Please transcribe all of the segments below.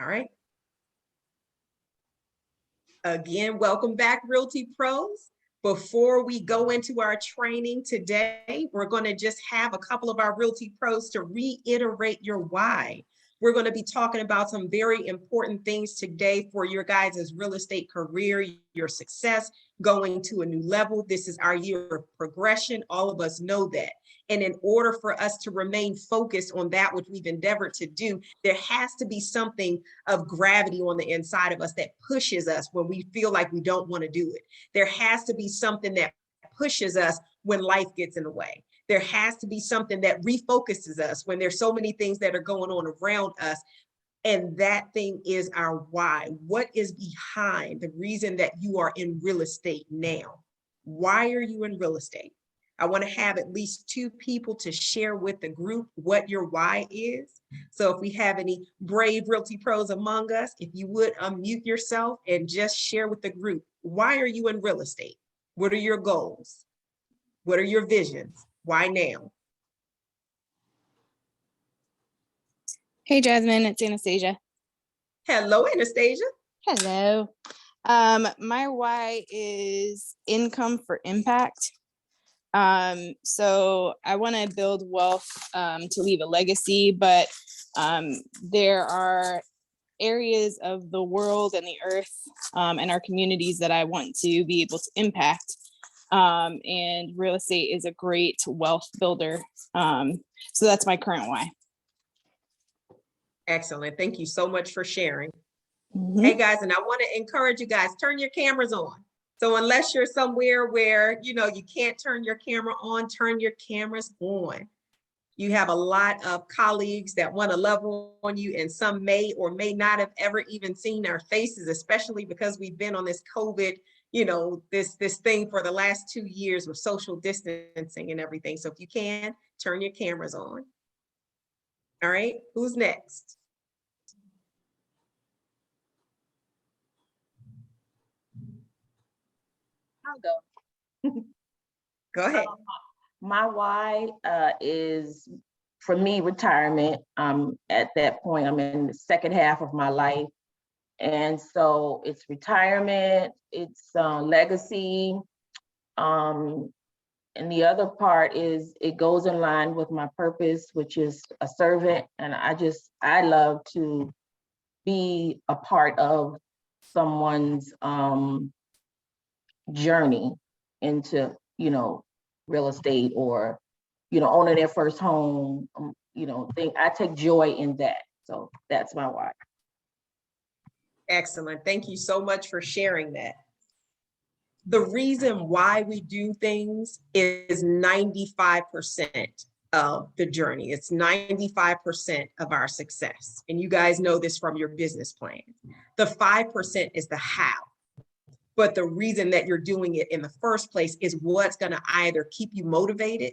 All right. Again, welcome back, Realty Pros. Before we go into our training today, we're going to just have a couple of our Realty Pros to reiterate your why. We're going to be talking about some very important things today for your guys' real estate career, your success, going to a new level. This is our year of progression. All of us know that. And in order for us to remain focused on that which we've endeavored to do, there has to be something of gravity on the inside of us that pushes us when we feel like we don't want to do it. There has to be something that pushes us when life gets in the way. There has to be something that refocuses us when there's so many things that are going on around us. And that thing is our why. What is behind the reason that you are in real estate now? Why are you in real estate? I want to have at least 2 people to share with the group what your why is. So if we have any brave Realty Pros among us, if you would unmute yourself and just share with the group, why are you in real estate? What are your goals? What are your visions? Why now? Hey, Jasmine, it's Anastasia. Hello, Anastasia. Hello. My why is income for impact. So I want to build wealth to leave a legacy, but there are areas of the world and the earth and our communities that I want to be able to impact. And real estate is a great wealth builder. So that's my current why. Excellent. Thank you so much for sharing. Mm-hmm. Hey guys, and I want to encourage you guys, turn your cameras on. So unless you're somewhere where, you can't turn your camera on, turn your cameras on. You have a lot of colleagues that want to love on you, and some may or may not have ever even seen our faces, especially because we've been on this COVID, this thing for the last 2 years with social distancing and everything. So if you can, turn your cameras on. All right, who's next? I'll go. Go ahead. My why is, for me, retirement. At that point, I'm in the second half of my life. And so it's retirement, it's legacy. And the other part is it goes in line with my purpose, which is a servant. And I love to be a part of someone's journey into, real estate, or, owning their first home. I take joy in that. So that's my why. Excellent. Thank you so much for sharing that. The reason why we do things is 95% of the journey. It's 95% of our success. And you guys know this from your business plan. The 5% is the how. But the reason that you're doing it in the first place is what's going to either keep you motivated.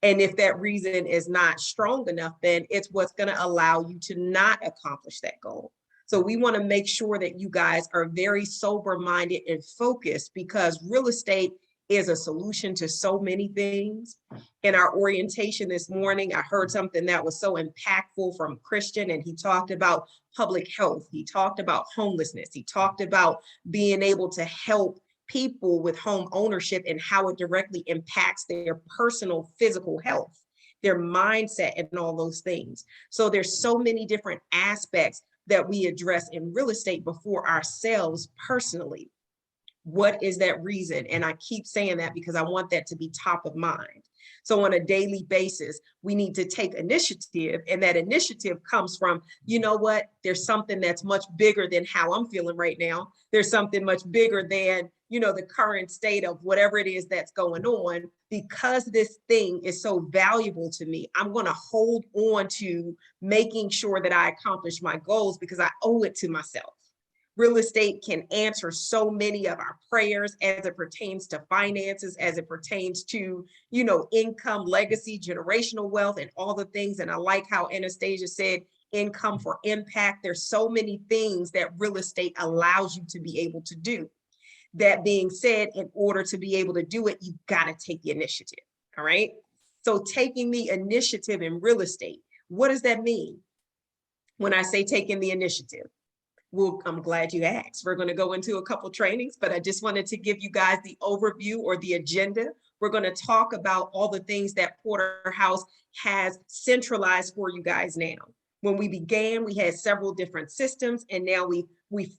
And if that reason is not strong enough, then it's what's going to allow you to not accomplish that goal. So we want to make sure that you guys are very sober-minded and focused, because real estate is a solution to so many things. In our orientation this morning, I heard something that was so impactful from Christian, and he talked about public health. He talked about homelessness. He talked about being able to help people with home ownership and how it directly impacts their personal physical health, their mindset, and all those things. So there's so many different aspects that we address in real estate before ourselves personally. What is that reason? And I keep saying that because I want that to be top of mind. So on a daily basis, we need to take initiative, and that initiative comes from, there's something that's much bigger than how I'm feeling right now. There's something much bigger than, the current state of whatever it is that's going on. Because this thing is so valuable to me, I'm going to hold on to making sure that I accomplish my goals because I owe it to myself. Real estate can answer so many of our prayers as it pertains to finances, as it pertains to, income, legacy, generational wealth, and all the things. And I like how Anastasia said, income for impact. There's so many things that real estate allows you to be able to do. That being said, in order to be able to do it, you've got to take the initiative. All right. So taking the initiative in real estate, what does that mean? When I say taking the initiative, I'm glad you asked. We're going to go into a couple trainings, but I just wanted to give you guys the overview or the agenda. We're going to talk about all the things that Porterhouse has centralized for you guys now. When we began, we had several different systems, and now we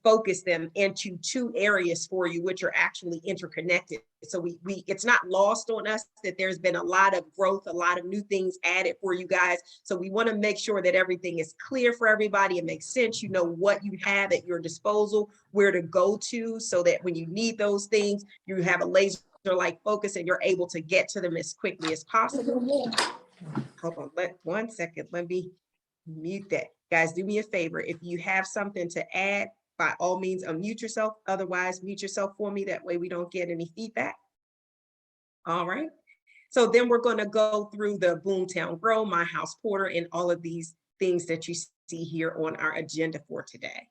focus them into 2 areas for you, which are actually interconnected. So it's not lost on us that there's been a lot of growth, a lot of new things added for you guys. So we want to make sure that everything is clear for everybody. It makes sense. You know what you have at your disposal, where to go to, so that when you need those things, you have a laser-like focus and you're able to get to them as quickly as possible. Hold on, one second. Let me mute that. Guys, do me a favor. If you have something to add, by all means, unmute yourself. Otherwise, mute yourself for me. That way we don't get any feedback. All right. So then we're going to go through the Boomtown Grow, My House Porter, and all of these things that you see here on our agenda for today.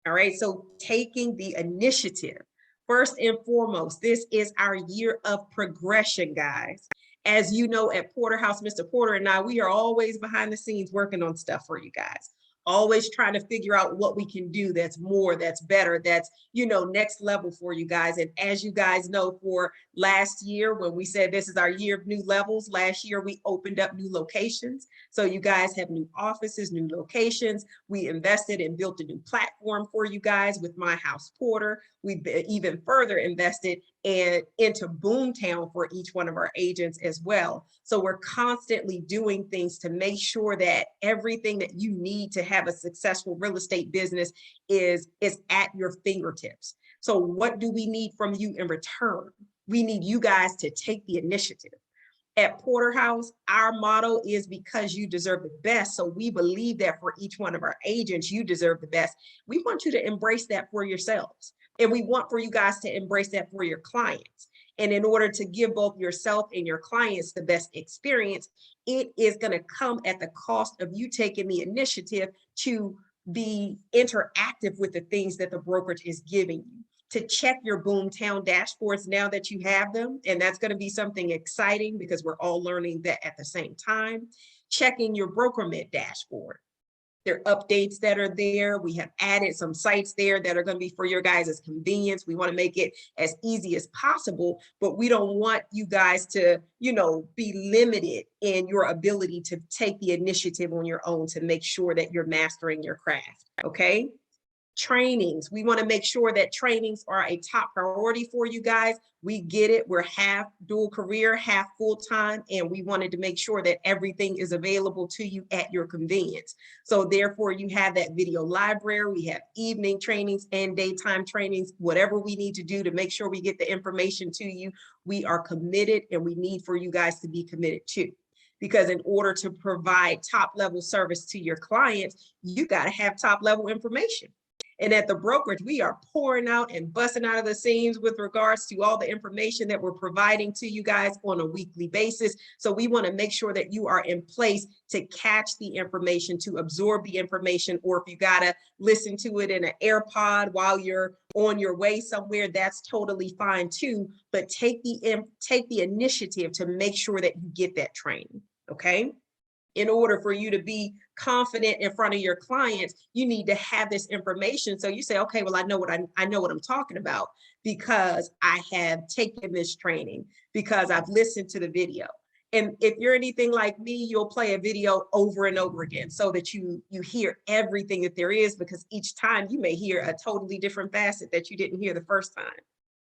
All right. So taking the initiative. First and foremost, this is our year of progression, guys. As you know, at Porterhouse, Mr. Porter and I, we are always behind the scenes working on stuff for you guys. Always trying to figure out what we can do that's more, that's better, that's, next level for you guys. And as you guys know, for last year, when we said this is our year of new levels, last year we opened up new locations. So you guys have new offices, new locations. We invested and built a new platform for you guys with My House Porter. We've even further invested into Boomtown for each one of our agents as well. So we're constantly doing things to make sure that everything that you need to have a successful real estate business is at your fingertips. So what do we need from you in return? We need you guys to take the initiative. At Porterhouse, our motto is because you deserve the best. So we believe that for each one of our agents, you deserve the best. We want you to embrace that for yourselves. And we want for you guys to embrace that for your clients. And in order to give both yourself and your clients the best experience, it is going to come at the cost of you taking the initiative to be interactive with the things that the brokerage is giving you, to check your Boomtown dashboards now that you have them. And that's going to be something exciting because we're all learning that at the same time. Checking your BrokerMid dashboard. There are updates that are there. We have added some sites there that are going to be for your guys' convenience. We want to make it as easy as possible, but we don't want you guys to, be limited in your ability to take the initiative on your own to make sure that you're mastering your craft. Okay. Trainings. We want to make sure that trainings are a top priority for you guys. We get it. We're half dual career, half full-time, and we wanted to make sure that everything is available to you at your convenience. So therefore, you have that video library. We have evening trainings and daytime trainings, whatever we need to do to make sure we get the information to you. We are committed, and we need for you guys to be committed too. Because in order to provide top level service to your clients, you got to have top level information. And at the brokerage, we are pouring out and busting out of the seams with regards to all the information that we're providing to you guys on a weekly basis. So we want to make sure that you are in place to catch the information, to absorb the information, or if you got to listen to it in an AirPod while you're on your way somewhere, that's totally fine too. But take the initiative to make sure that you get that training, okay? In order for you to be confident in front of your clients, you need to have this information. So you say, okay, well, I know what I'm talking about because I have taken this training, because I've listened to the video. And if you're anything like me, you'll play a video over and over again so that you hear everything that there is, because each time you may hear a totally different facet that you didn't hear the first time.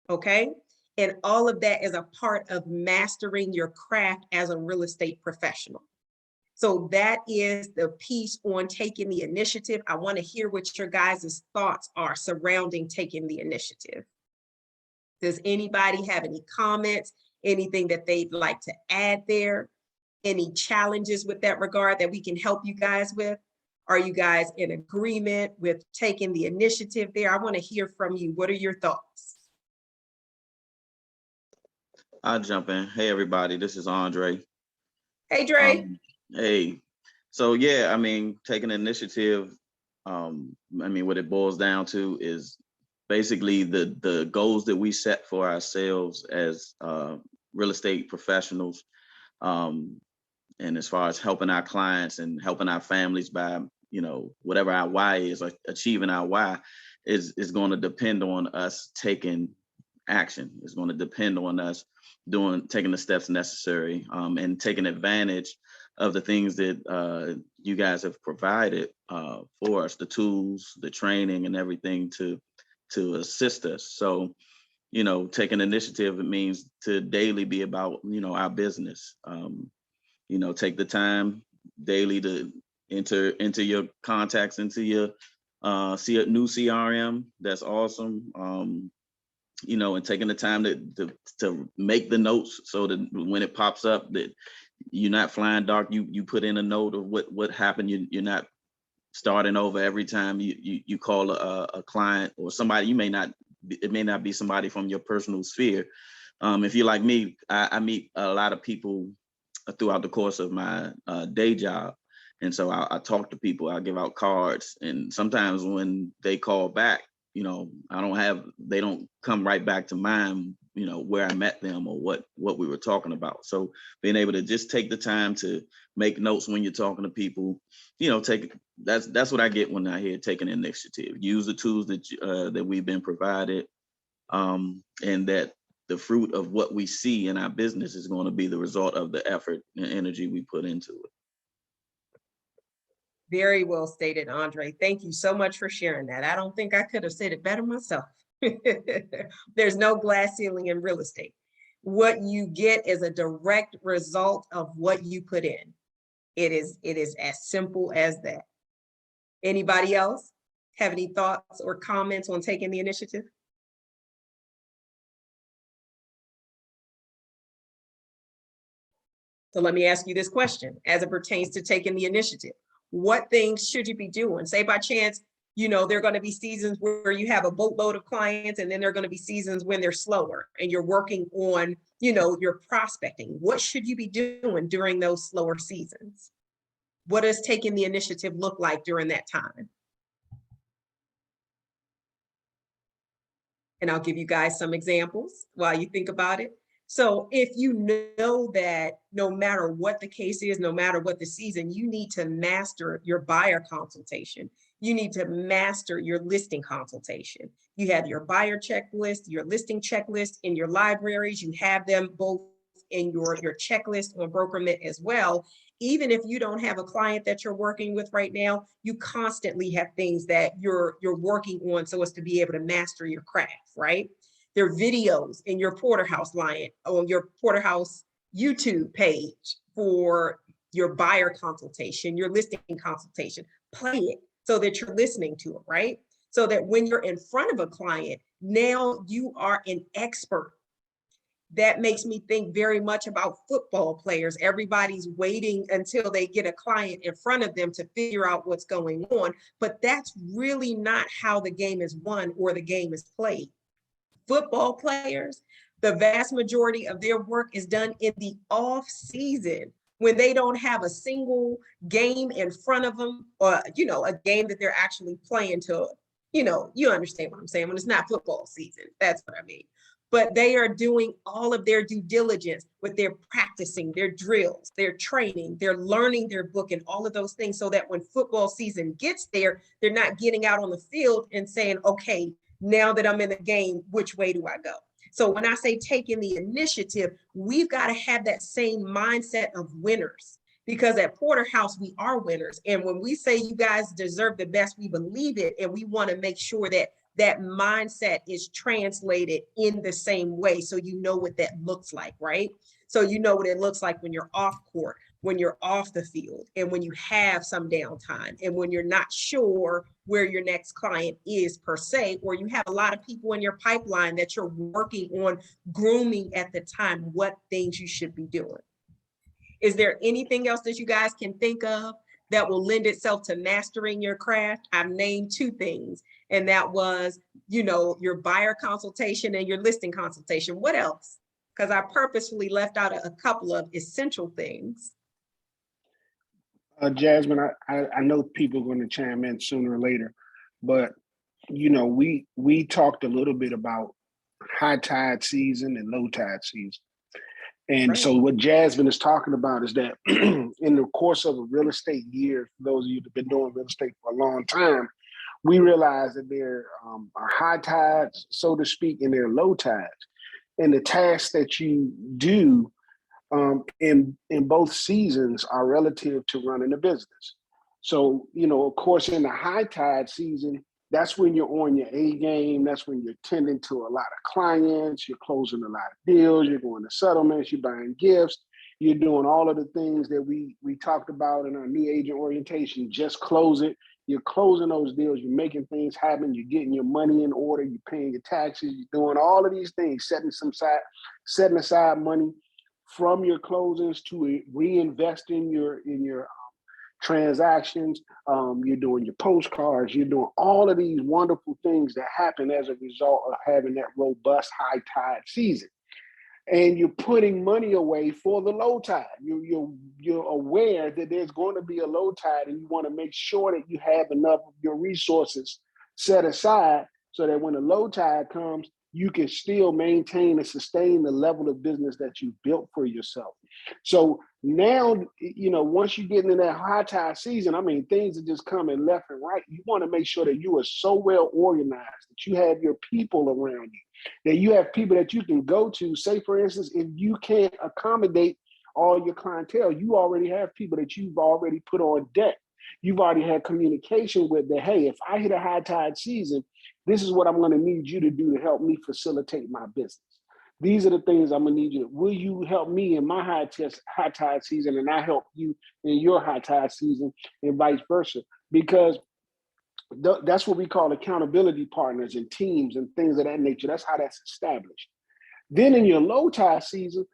Okay. And all of that is a part of mastering your craft as a real estate professional. So that is the piece on taking the initiative. I want to hear what your guys' thoughts are surrounding taking the initiative. Does anybody have any comments, anything that they'd like to add there? Any challenges with that regard that we can help you guys with? Are you guys in agreement with taking the initiative there? I want to hear from you. What are your thoughts? I'll jump in. Hey, everybody, this is Andre. Hey, Dre. Hey, so yeah, taking initiative, what it boils down to is basically the goals that we set for ourselves as real estate professionals. And as far as helping our clients and helping our families by whatever our why is, like achieving our why is going to depend on us taking action. It's going to depend on us taking the steps necessary, and taking advantage of the things that you guys have provided for us, the tools, the training, and everything to assist us. So, taking initiative, it means to daily be about, our business. Take the time daily to enter into your contacts, into your see a new CRM. That's awesome. And taking the time to make the notes so that when it pops up that you're not flying dark, you put in a note of what happened. You're not starting over every time you call a client or somebody. It may not be somebody from your personal sphere. If you're like me, I meet a lot of people throughout the course of my day job. And so I talk to people, I give out cards, and sometimes when they call back, they don't come right back to mind, where I met them or what we were talking about. So being able to just take the time to make notes when you're talking to people, that's what I get when I hear taking initiative. Use the tools that we've been provided, and that the fruit of what we see in our business is going to be the result of the effort and energy we put into it. Very well stated, Andre. Thank you so much for sharing that. I don't think I could have said it better myself. There's no glass ceiling in real estate. What you get is a direct result of what you put in. It is as simple as that. Anybody else have any thoughts or comments on taking the initiative? So let me ask you this question as it pertains to taking the initiative. What things should you be doing? Say by chance, there are going to be seasons where you have a boatload of clients, and then there are going to be seasons when they're slower and you're working on, your prospecting. What should you be doing during those slower seasons? What does taking the initiative look like during that time? And I'll give you guys some examples while you think about it. So if you know that no matter what the case is, no matter what the season, you need to master your buyer consultation. You need to master your listing consultation. You have your buyer checklist, your listing checklist in your libraries. You have them both in your checklist on BrokerMint as well. Even if you don't have a client that you're working with right now, you constantly have things that you're working on so as to be able to master your craft, right? There are videos in your Porterhouse line on your Porterhouse YouTube page for your buyer consultation, your listing consultation. Play it so that you're listening to it, right? So that when you're in front of a client, now you are an expert. That makes me think very much about football players. Everybody's waiting until they get a client in front of them to figure out what's going on. But that's really not how the game is won or the game is played. Football players, the vast majority of their work is done in the off season when they don't have a single game in front of them, or a game that they're actually playing to, you understand what I'm saying, when it's not football season. That's what I mean. But they are doing all of their due diligence with their practicing, their drills, their training, they're learning their book and all of those things, so that when football season gets there, they're not getting out on the field and saying, okay, now that I'm in the game, which way do I go? So when I say taking the initiative, we've got to have that same mindset of winners, because at Porterhouse, we are winners. And when we say you guys deserve the best, we believe it. And we want to make sure that that mindset is translated in the same way. So you know what that looks like, right? So you know what it looks like when you're off court, when you're off the field, and when you have some downtime, and when you're not sure where your next client is per se, or you have a lot of people in your pipeline that you're working on grooming at the time, what things you should be doing. Is there anything else that you guys can think of that will lend itself to mastering your craft? I've named two things, and that was, your buyer consultation and your listing consultation. What else? Because I purposefully left out a couple of essential things. Jasmine, I know people are going to chime in sooner or later, but we talked a little bit about high tide season and low tide season. And Right. so what Jasmine is talking about is that in the course of a real estate year, for those of you that have been doing real estate for a long time, we realize that there are high tides, so to speak, and there are low tides. And the tasks that you do in both seasons are relative to running a business. So, of course, in the high tide season, that's when you're on your A game. That's when you're tending to a lot of clients. You're closing a lot of deals. You're going to settlements. You're buying gifts. You're doing all of the things that we talked about in our new agent orientation. Just close it. You're closing those deals. You're making things happen. You're getting your money in order. You're paying your taxes. You're doing all of these things, setting aside money from your closings to reinvest in your transactions. You're doing your postcards. You're doing all of these wonderful things that happen as a result of having that robust high tide season. And you're putting money away for the low tide. You're aware that there's going to be a low tide, and you want to make sure that you have enough of your resources set aside so that when the low tide comes, you can still maintain and sustain the level of business that you built for yourself. So now, once you get into that high tide season, I mean, things are just coming left and right. You want to make sure that you are so well organized, that you have your people around you, that you have people that you can go to. Say, for instance, if you can't accommodate all your clientele, you already have people that you've already put on deck. You've already had communication with that, hey, if I hit a high tide season, this is what I'm going to need you to do to help me facilitate my business. These are the things I'm going to need you to. Will you help me in my high tide season, and I help you in your high tide season, and vice versa? Because that's what we call accountability partners and teams and things of that nature. That's how that's established. Then in your low tide season,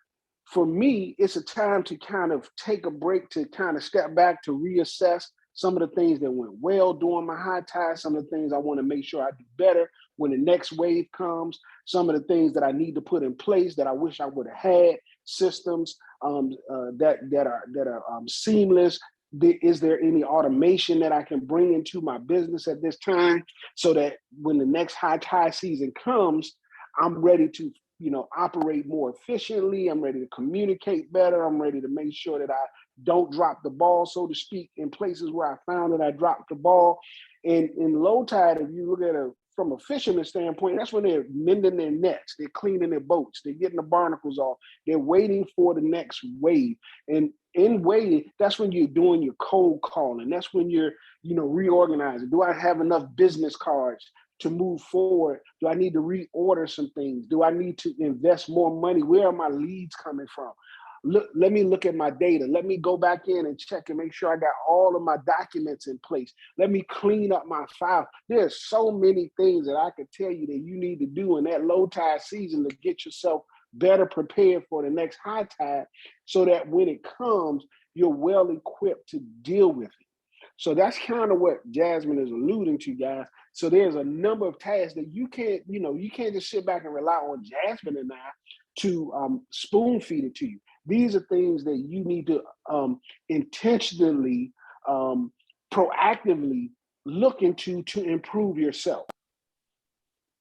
for me, it's a time to kind of take a break, to kind of step back, to reassess some of the things that went well during my high tide, some of the things I want to make sure I do better when the next wave comes, some of the things that I need to put in place that I wish I would have had, systems that are seamless. Is there any automation that I can bring into my business at this time so that when the next high tide season comes, I'm ready to operate more efficiently. I'm ready to communicate better. I'm ready to make sure that I don't drop the ball, so to speak, in places where I found that I dropped the ball. And in low tide, if you look at it from a fisherman standpoint, that's when they're mending their nets, they're cleaning their boats, they're getting the barnacles off, they're waiting for the next wave. And in waiting, that's when you're doing your cold calling. That's when you're, reorganizing. Do I have enough business cards to move forward? Do I need to reorder some things? Do I need to invest more money? Where are my leads coming from? Let me look at my data. Let me go back in and check and make sure I got all of my documents in place. Let me clean up my file. There's so many things that I could tell you that you need to do in that low tide season to get yourself better prepared for the next high tide, so that when it comes, you're well equipped to deal with it. So that's kind of what Jasmine is alluding to, guys. So there's a number of tasks that you can't just sit back and rely on Jasmine and I to spoon feed it to you. These are things that you need to intentionally, proactively look into to improve yourself.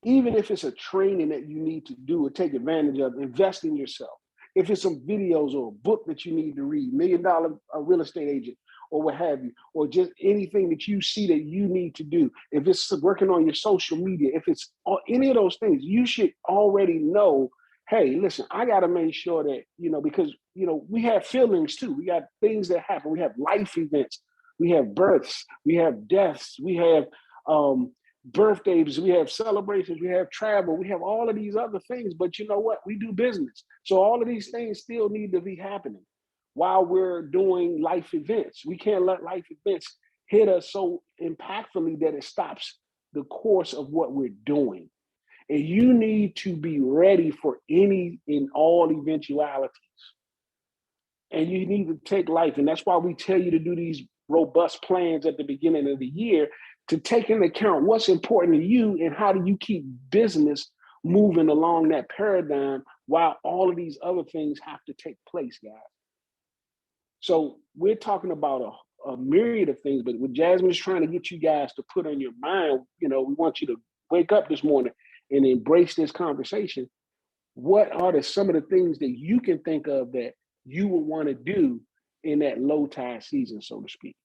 Even if it's a training that you need to do or take advantage of, invest in yourself. If it's some videos or a book that you need to read, $1 Million Real Estate Agent, or what have you, or just anything that you see that you need to do. If it's working on your social media, if it's any of those things, you should already know, hey, listen, I got to make sure that, because, we have feelings too. We got things that happen. We have life events. We have births. We have deaths. We have birthdays. We have celebrations. We have travel. We have all of these other things. But you know what? We do business. So all of these things still need to be happening while we're doing life events. We can't let life events hit us so impactfully that it stops the course of what we're doing. And you need to be ready for any and all eventualities. And you need to take life. And that's why we tell you to do these robust plans at the beginning of the year, to take into account what's important to you and how do you keep business moving along that paradigm while all of these other things have to take place, guys. So we're talking about a myriad of things, but what Jasmine is trying to get you guys to put on your mind, we want you to wake up this morning and embrace this conversation. what are some of the things that you can think of that you would want to do in that low tide season, so to speak?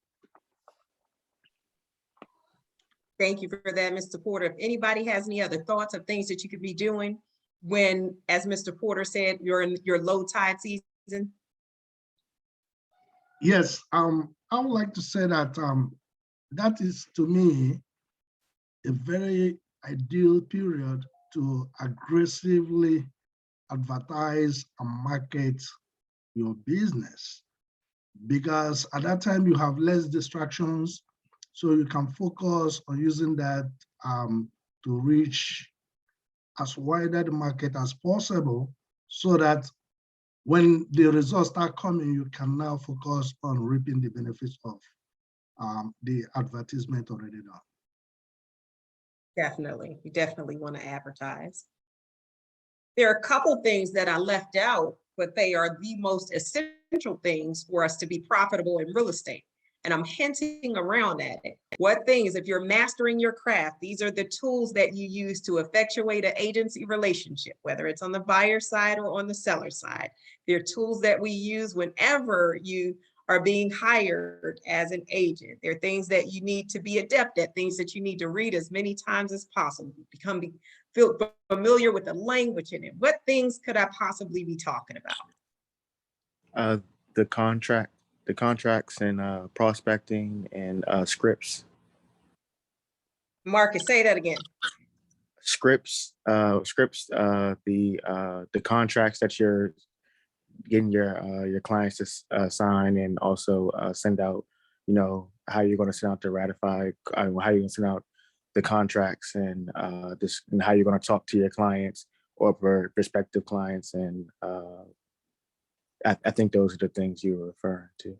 Thank you for that, Mr. Porter. If anybody has any other thoughts of things that you could be doing when, as Mr. Porter said, you're in your low tide season? Yes, I would like to say that that is, to me, a very ideal period to aggressively advertise and market your business, because at that time you have less distractions, so you can focus on using that to reach as wide the market as possible, so that when the results start coming, you can now focus on reaping the benefits of the advertisement already done. Definitely, you definitely want to advertise. There are a couple things that I left out, but they are the most essential things for us to be profitable in real estate. And I'm hinting around at it. What things, if you're mastering your craft, these are the tools that you use to effectuate an agency relationship, whether it's on the buyer side or on the seller side. They're tools that we use whenever you are being hired as an agent. There are things that you need to be adept at, things that you need to read as many times as possible, feel familiar with the language in it. What things could I possibly be talking about? The contracts and prospecting and scripts. Marcus, say that again. Scripts, the contracts that you're getting your clients to sign, and also send out, how you're going to send out the ratify, how you're going to send out the contracts, and and how you're going to talk to your clients or prospective clients. And I think those are the things you were referring to.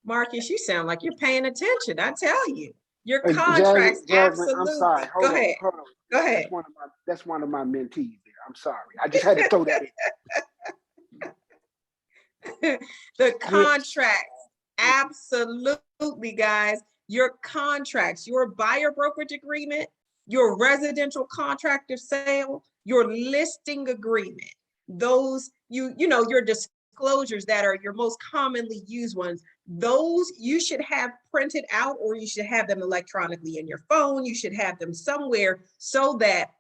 Marcus, you sound like you're paying attention. I tell you, your Hey, contracts, Jasmine, I'm absolutely. sorry. Go ahead. Hold on. Go ahead. That's one of my mentees there. I'm sorry. I just had to throw that in. The contracts, absolutely, guys. Your contracts, your buyer brokerage agreement, your residential contract of sale, your listing agreement, those, your disclosures that are your most commonly used ones, those you should have printed out, or you should have them electronically in your phone. You should have them somewhere, so that,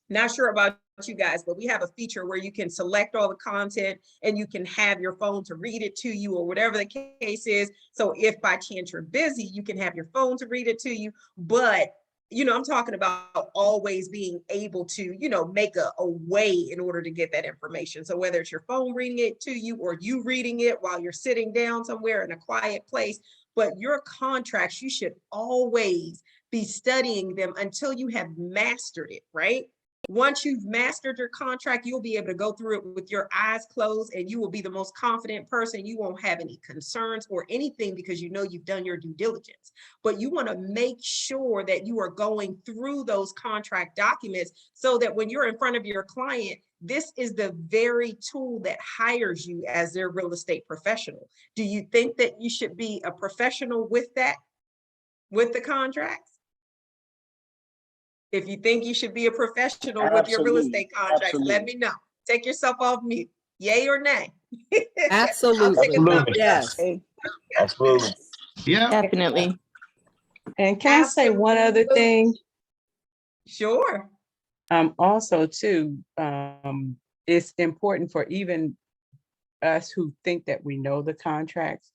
not sure about you guys, but we have a feature where you can select all the content and you can have your phone to read it to you, or whatever the case is. So if by chance you're busy, you can have your phone to read it to you. But I'm talking about always being able to, make a way in order to get that information. So whether it's your phone reading it to you, or you reading it while you're sitting down somewhere in a quiet place, but your contracts, you should always be studying them until you have mastered it, right? Once you've mastered your contract, you'll be able to go through it with your eyes closed, and you will be the most confident person. You won't have any concerns or anything, because you've done your due diligence. But you want to make sure that you are going through those contract documents, so that when you're in front of your client, this is the very tool that hires you as their real estate professional. Do you think that you should be a professional with that, with the contracts? If you think you should be a professional with your real estate contracts, let me know. Take yourself off mute. Yay or nay? Absolutely. Yes. Absolutely. Yeah. Definitely. And can I say one other thing? Sure. Also too, it's important for even us who think that we know the contracts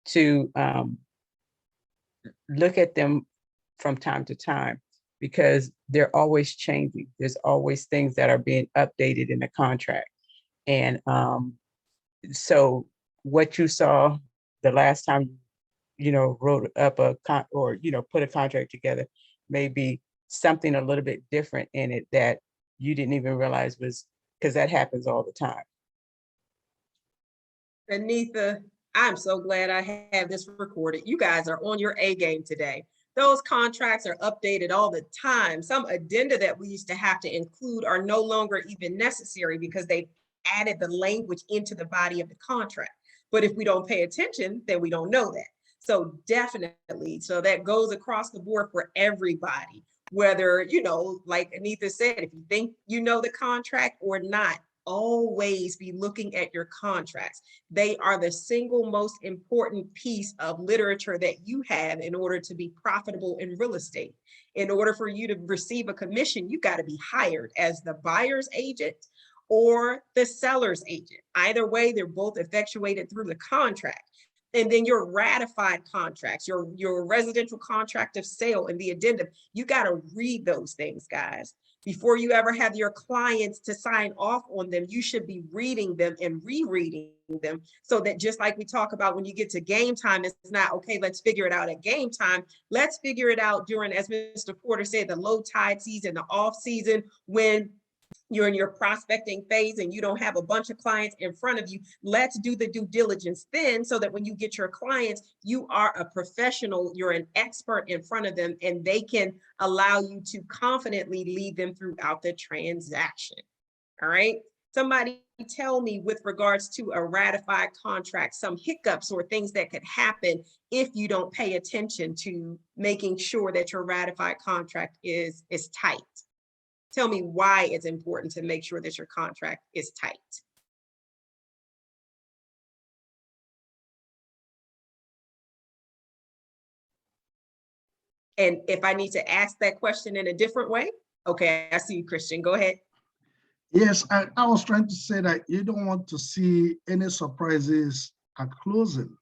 to look at them from time to time, because they're always changing. There's always things that are being updated in the contract. And so what you saw the last time, wrote up put a contract together, may be something a little bit different in it that you didn't even realize was, because that happens all the time. Anitha, I'm so glad I have this recorded. You guys are on your A game today. Those contracts are updated all the time. Some addenda that we used to have to include are no longer even necessary, because they added the language into the body of the contract. But if we don't pay attention, then we don't know that. So definitely, so that goes across the board for everybody. whether, you know, like Anita said, if you think you know the contract or not, always be looking at your contracts. They are the single most important piece of literature that you have in order to be profitable in real estate. In order for you to receive a commission, you got to be hired as the buyer's agent or the seller's agent. Either way, they're both effectuated through the contract. And then your ratified contracts, your residential contract of sale and the addendum, you got to read those things, guys. Before you ever have your clients to sign off on them, you should be reading them and rereading them, so that just like we talk about when you get to game time, it's not, okay, let's figure it out at game time. Let's figure it out during, as Mr. Porter said, the low tide season, the off season, when you're in your prospecting phase and you don't have a bunch of clients in front of you. Let's do the due diligence then, so that when you get your clients, you are a professional, you're an expert in front of them, and they can allow you to confidently lead them throughout the transaction. All right. Somebody tell me, with regards to a ratified contract, some hiccups or things that could happen if you don't pay attention to making sure that your ratified contract is tight. Tell me why it's important to make sure that your contract is tight. And if I need to ask that question in a different way, okay, I see you, Christian, go ahead. Yes, I was trying to say that you don't want to see any surprises at closing,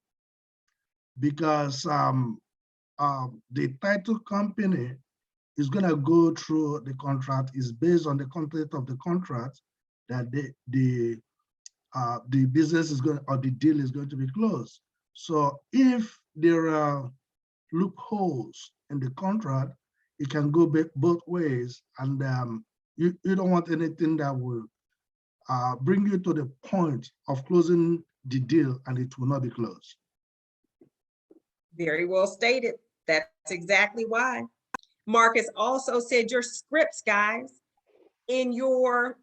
because the title company is going to go through the contract. Is based on the content of the contract that the business is going, or the deal is going to be closed. So if there are loopholes in the contract, it can go both ways, and you don't want anything that will bring you to the point of closing the deal and it will not be closed. Very well stated. That's exactly why. Marcus also said your scripts, guys, in your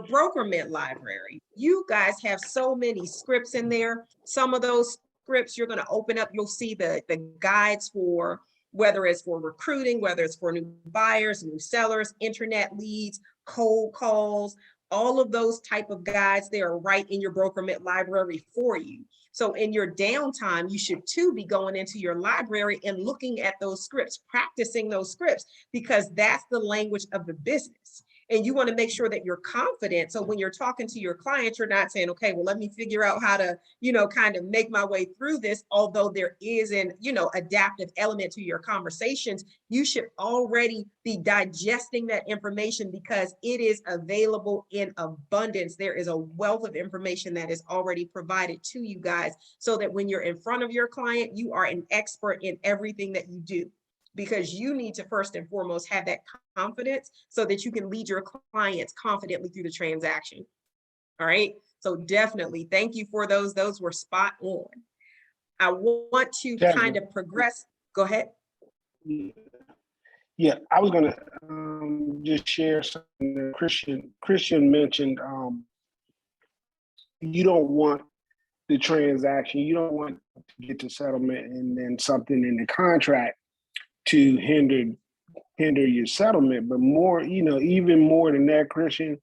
brokerment library. You guys have so many scripts in there. Some of those scripts you're going to open up, you'll see the guides for whether it's for recruiting, whether it's for new buyers, new sellers, internet leads, cold calls, all of those type of guides, they are right in your brokerment library for you. So in your downtime, you should too be going into your library and looking at those scripts, practicing those scripts, because that's the language of the business. And you want to make sure that you're confident. So when you're talking to your clients, you're not saying, okay, well, let me figure out how to, kind of make my way through this. Although there is an, adaptive element to your conversations, you should already be digesting that information because it is available in abundance. There is a wealth of information that is already provided to you guys, so that when you're in front of your client, you are an expert in everything that you do. Because you need to first and foremost have that confidence so that you can lead your clients confidently through the transaction. All right. So definitely thank you for those. Those were spot on. I want to kind of progress. Go ahead. Yeah, I was going to just share something that Christian mentioned. You don't want the transaction, you don't want to get to settlement and then something in the contract to hinder your settlement. But more, even more than that, Christian,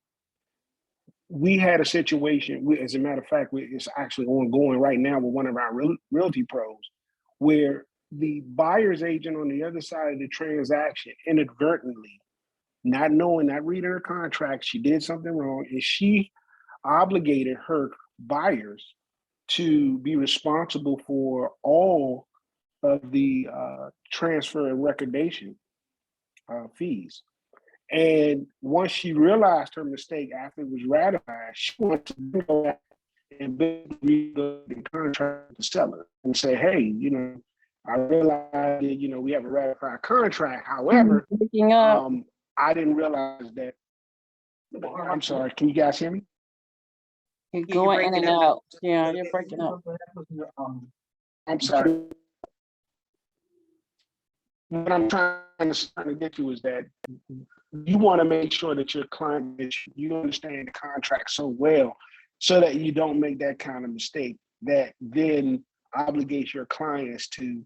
we had a situation, as a matter of fact, it's actually ongoing right now with one of our realty pros, where the buyer's agent on the other side of the transaction inadvertently, not knowing, not reading her contract, she did something wrong, and she obligated her buyers to be responsible for all of the transfer and recordation fees. And once she realized her mistake after it was ratified, she wanted to go back and read the contract with the seller and say, hey, I realized that, we have a ratified contract. However, I didn't realize that. I'm sorry, can you guys hear me? You're going in and out. Yeah, you're breaking up. I'm sorry. What I'm trying to get to is that you want to make sure that your client, you understand the contract so well, so that you don't make that kind of mistake that then obligates your clients to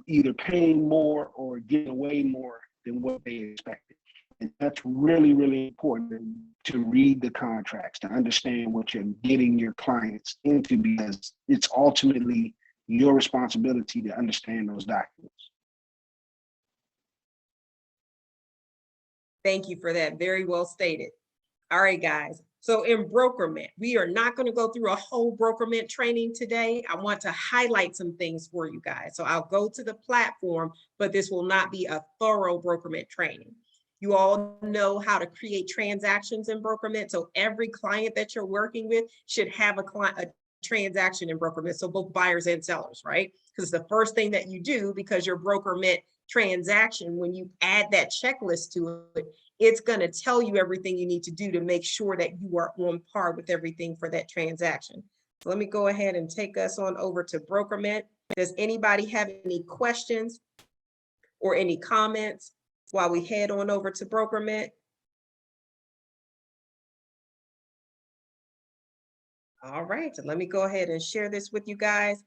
either paying more or getting away more than what they expected. And that's really, really important to read the contracts, to understand what you're getting your clients into, because it's ultimately your responsibility to understand those documents. Thank you for that. Very well stated. All right, guys. So in brokerment, we are not going to go through a whole brokerment training today. I want to highlight some things for you guys. So I'll go to the platform, but this will not be a thorough brokerment training. You all know how to create transactions in brokerment. So every client that you're working with should have a transaction in brokerment. So both buyers and sellers, right? Because the first thing that you do, because your brokerment transaction, when you add that checklist to it, it's going to tell you everything you need to do to make sure that you are on par with everything for that transaction. So let me go ahead and take us on over to brokerment. Does anybody have any questions or any comments while we head on over to brokerment? All right, so let me go ahead and share this with you guys.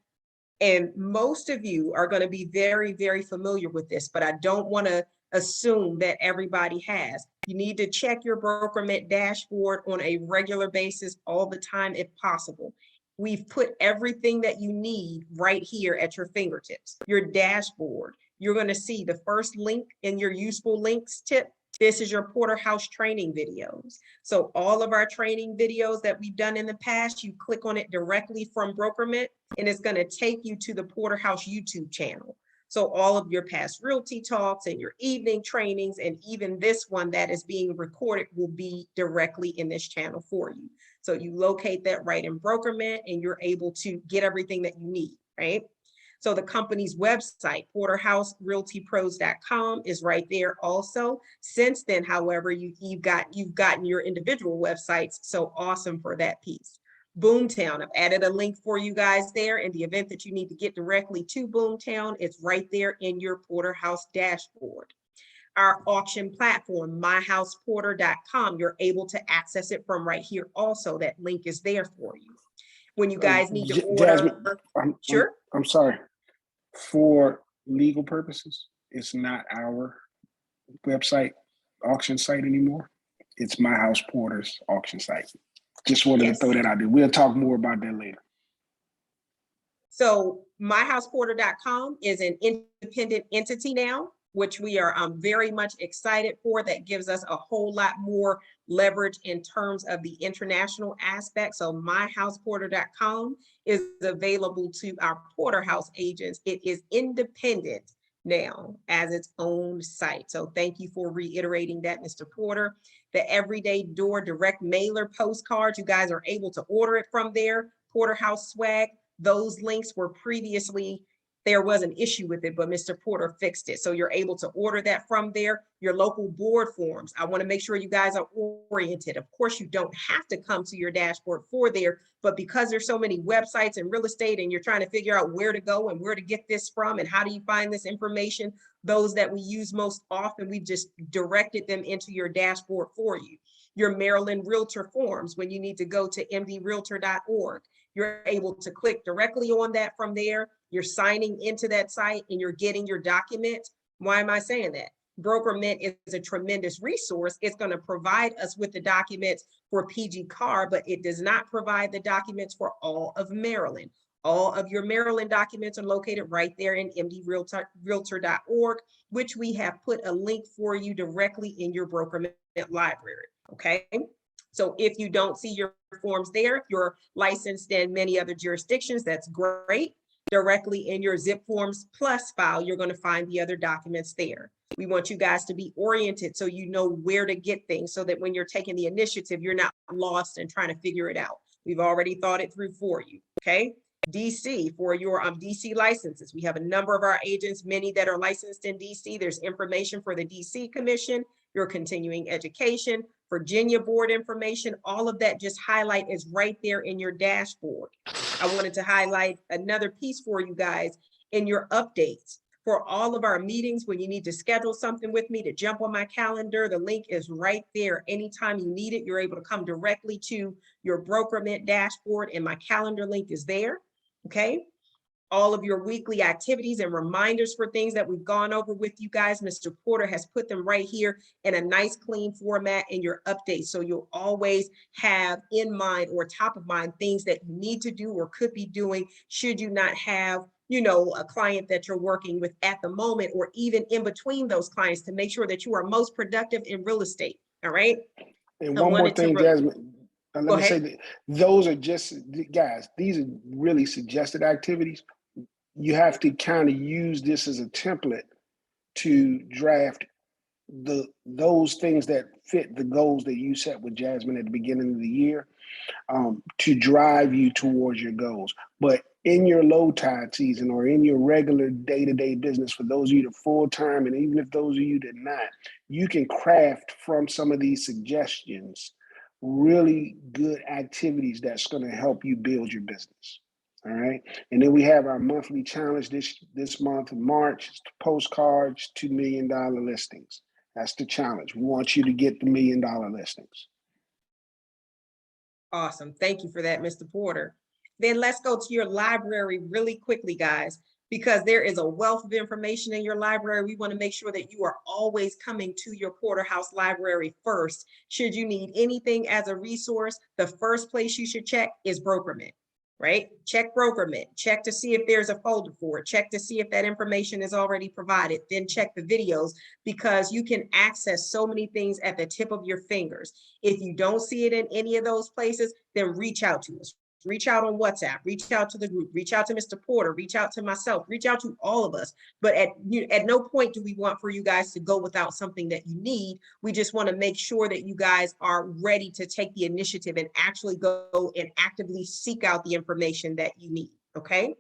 And most of you are going to be very, very familiar with this, but I don't want to assume that everybody has. You need to check your brokerment dashboard on a regular basis all the time if possible. We've put everything that you need right here at your fingertips. Your dashboard, you're going to see the first link in your useful links tip. This is your Porterhouse training videos. So all of our training videos that we've done in the past, you click on it directly from brokerment, and it's going to take you to the Porterhouse YouTube channel. So all of your past realty talks and your evening trainings, and even this one that is being recorded, will be directly in this channel for you. So you locate that right in brokerment, and you're able to get everything that you need, right? So the company's website, porterhouserealtypros.com, is right there also. Since then, however, you've gotten your individual websites. So awesome for that piece. Boomtown, I've added a link for you guys there. In the event that you need to get directly to Boomtown, it's right there in your Porterhouse dashboard. Our auction platform, myhouseporter.com, you're able to access it from right here also. That link is there for you. When you guys need to order. Jasmine, Sure. I'm sorry. For legal purposes, it's not our website auction site anymore. It's My House Porter's auction site. Just wanted to throw that out there. We'll talk more about that later. So myhouseporter.com is an independent entity now, which we are very much excited for. That gives us a whole lot more leverage in terms of the international aspect. So myhouseporter.com is available to our Porterhouse agents. It is independent now as its own site. So thank you for reiterating that, Mr. Porter. The Everyday Door direct mailer postcards, you guys are able to order it from there. Porterhouse swag, those links were previously, there was an issue with it, but Mr. Porter fixed it. So you're able to order that from there. Your local board forms, I want to make sure you guys are oriented. Of course, you don't have to come to your dashboard for there, but because there's so many websites in real estate and you're trying to figure out where to go and where to get this from and how do you find this information, those that we use most often, we just directed them into your dashboard for you. Your Maryland Realtor forms, when you need to go to mdrealtor.org, you're able to click directly on that from there. You're signing into that site and you're getting your documents. Why am I saying that? Brokerment is a tremendous resource. It's going to provide us with the documents for PG Car, but it does not provide the documents for all of Maryland. All of your Maryland documents are located right there in mdrealtor.org, which we have put a link for you directly in your brokerment library. Okay. So if you don't see your forms there, if you're licensed in many other jurisdictions, that's great. Directly in your Zip Forms Plus file, you're going to find the other documents there. We want you guys to be oriented so you know where to get things, so that when you're taking the initiative, you're not lost and trying to figure it out. We've already thought it through for you. Okay. DC, for your DC licenses. We have a number of our agents, many that are licensed in DC. There's information for the DC Commission, your continuing education, Virginia board information, all of that just highlight is right there in your dashboard. I wanted to highlight another piece for you guys in your updates. For all of our meetings, when you need to schedule something with me to jump on my calendar, the link is right there. Anytime you need it, you're able to come directly to your brokerment dashboard and my calendar link is there. Okay. all of your weekly activities and reminders for things that we've gone over with you guys. Mr. Porter has put them right here in a nice clean format in your updates. So you'll always have in mind or top of mind things that you need to do or could be doing should you not have, you know, a client that you're working with at the moment, or even in between those clients, to make sure that you are most productive in real estate. All right. And I one more wanted to thing, Jasmine, Go let me say ahead. that those are just, guys, these are really suggested activities. You have to kind of use this as a template to draft those things that fit the goals that you set with Jasmine at the beginning of the year, to drive you towards your goals. But in your low tide season or in your regular day-to-day business, for those of you that full-time, and even if those of you that not, you can craft from some of these suggestions really good activities that's going to help you build your business. All right. And then we have our monthly challenge this month of March, postcards, $2 million listings. That's the challenge. We want you to get the $1 million listings. Awesome. Thank you for that, Mr. Porter. Then let's go to your library really quickly, guys, because there is a wealth of information in your library. We want to make sure that you are always coming to your Porterhouse Library first. Should you need anything as a resource, the first place you should check is Brokerment, right? Check Brokerment, check to see if there's a folder for it, check to see if that information is already provided, then check the videos, because you can access so many things at the tip of your fingers. If you don't see it in any of those places, then reach out to us. Reach out on WhatsApp, reach out to the group, reach out to Mr. Porter, reach out to myself, reach out to all of us. But at no point do we want for you guys to go without something that you need. We just want to make sure that you guys are ready to take the initiative and actually go and actively seek out the information that you need, okay?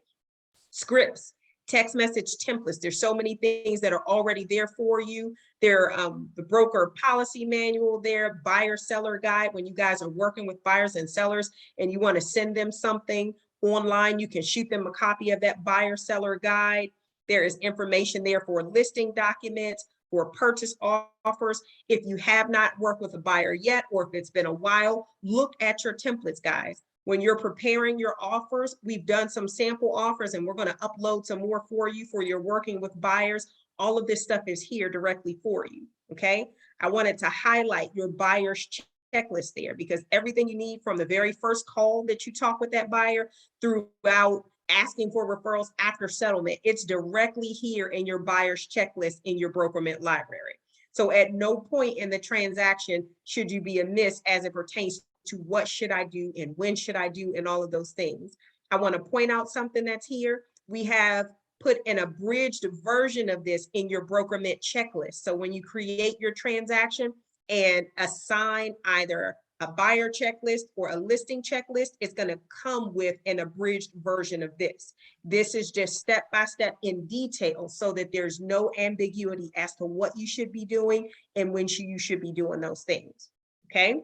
Scripts, text message templates. There's so many things that are already there for you. There, the broker policy manual there, buyer seller guide. When you guys are working with buyers and sellers and you want to send them something online, you can shoot them a copy of that buyer seller guide. There is information there for listing documents, for purchase offers. If you have not worked with a buyer yet, or if it's been a while, look at your templates, guys. When you're preparing your offers, we've done some sample offers and we're going to upload some more for you for your working with buyers. All of this stuff is here directly for you, okay? I wanted to highlight your buyer's checklist there, because everything you need from the very first call that you talk with that buyer throughout asking for referrals after settlement, it's directly here in your buyer's checklist in your Brokerment library. So at no point in the transaction should you be amiss as it pertains to what should I do and when should I do and all of those things. I want to point out something that's here. We have put an abridged version of this in your Brokerment checklist. So when you create your transaction and assign either a buyer checklist or a listing checklist, it's going to come with an abridged version of this. This is just step by step in detail so that there's no ambiguity as to what you should be doing and when you should be doing those things. Okay.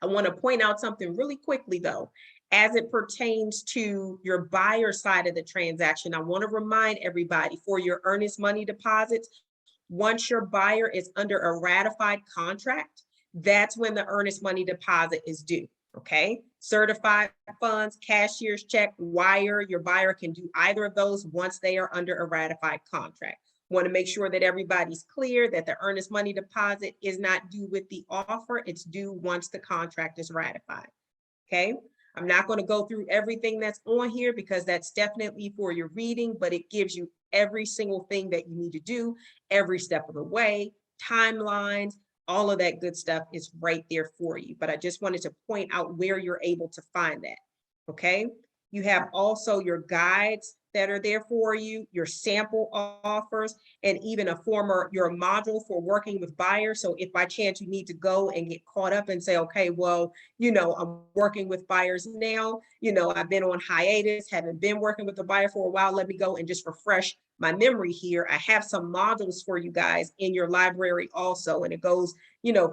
I want to point out something really quickly, though, as it pertains to your buyer side of the transaction. I want to remind everybody, for your earnest money deposits, once your buyer is under a ratified contract, that's when the earnest money deposit is due. Okay. Certified funds, cashier's check, wire, your buyer can do either of those once they are under a ratified contract. Want to make sure that everybody's clear that the earnest money deposit is not due with the offer. It's due once the contract is ratified. Okay. I'm not going to go through everything that's on here because that's definitely for your reading, but it gives you every single thing that you need to do every step of the way, timelines, all of that good stuff is right there for you. But I just wanted to point out where you're able to find that. Okay. You have also your guides that are there for you, your sample offers, and even your module for working with buyers. So if by chance you need to go and get caught up and say, okay, well, I'm working with buyers now, I've been on hiatus, haven't been working with the buyer for a while. Let me go and just refresh my memory here. I have some modules for you guys in your library also. And it goes,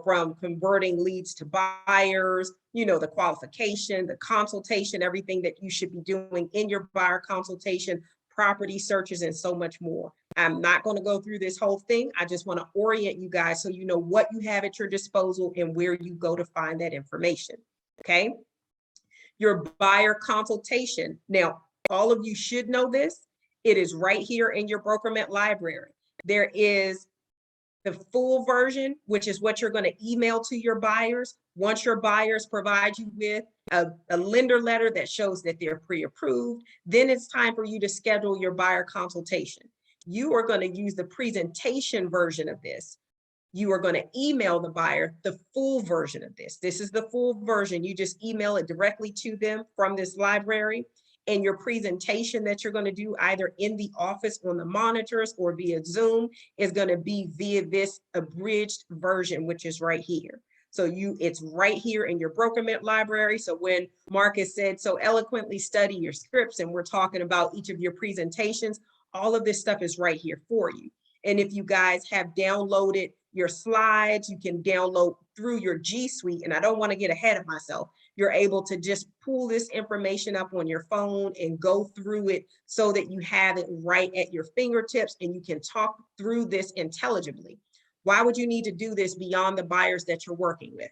from converting leads to buyers, the qualification, the consultation, everything that you should be doing in your buyer consultation, property searches, and so much more. I'm not going to go through this whole thing. I just want to orient you guys so you know what you have at your disposal and where you go to find that information. Okay. Your buyer consultation. Now, all of you should know this. It is right here in your BrokerMent library. There is the full version, which is what you're going to email to your buyers. Once your buyers provide you with a lender letter that shows that they're pre-approved, then it's time for you to schedule your buyer consultation. You are going to use the presentation version of this. You are going to email the buyer the full version of this. This is the full version. You just email it directly to them from this library. And your presentation that you're going to do either in the office on the monitors or via Zoom is going to be via this abridged version, which is right here. So it's right here in your BrokerMent library. So when Marcus said so eloquently, study your scripts, and we're talking about each of your presentations, all of this stuff is right here for you. And if you guys have downloaded your slides, you can download through your G Suite. And I don't want to get ahead of myself. You're able to just pull this information up on your phone and go through it so that you have it right at your fingertips and you can talk through this intelligibly. Why would you need to do this beyond the buyers that you're working with?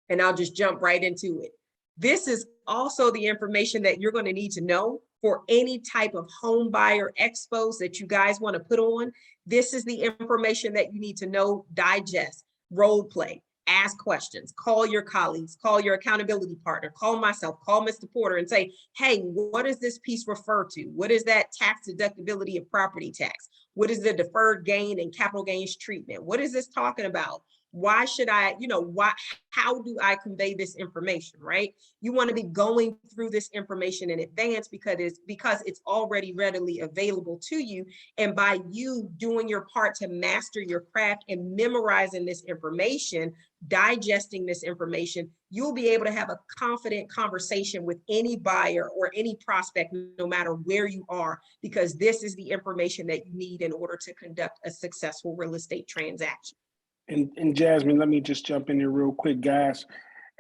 And I'll just jump right into it. This is also the information that you're going to need to know for any type of home buyer expos that you guys want to put on. This is the information that you need to know, digest, role play, ask questions, call your colleagues, call your accountability partner, call myself, call Mr. Porter and say, hey, what does this piece refer to? What is that tax deductibility of property tax? What is the deferred gain and capital gains treatment? What is this talking about? Why should I, how do I convey this information, right? You want to be going through this information in advance because it's already readily available to you. And by you doing your part to master your craft and memorizing this information, digesting this information, you'll be able to have a confident conversation with any buyer or any prospect, no matter where you are, because this is the information that you need in order to conduct a successful real estate transaction. And Jasmine, let me just jump in there real quick, guys.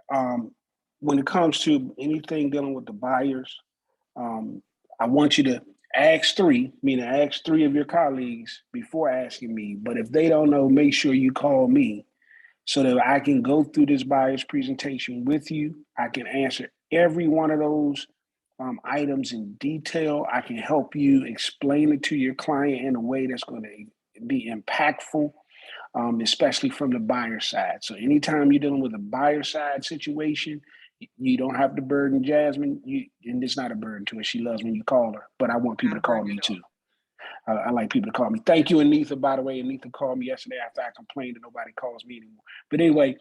When it comes to anything dealing with the buyers, I want you to ask three of your colleagues before asking me. But if they don't know, make sure you call me so that I can go through this buyer's presentation with you. I can answer every one of those items in detail. I can help you explain it to your client in a way that's going to be impactful. Especially from the buyer side. So anytime you're dealing with a buyer side situation, you don't have to burden Jasmine. And it's not a burden to her. She loves when you call her, but I want people to call me too. I like people to call me. Thank you, Anitha, by the way. Anitha called me yesterday after I complained that nobody calls me anymore. But anyway,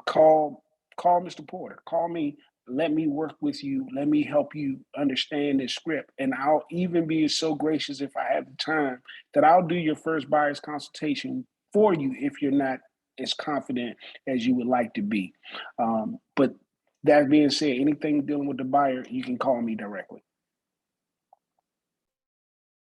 call Mr. Porter. Call me. Let me work with you. Let me help you understand this script. And I'll even be so gracious, if I have the time, that I'll do your first buyer's consultation for you if you're not as confident as you would like to be. But that being said, anything dealing with the buyer, you can call me directly.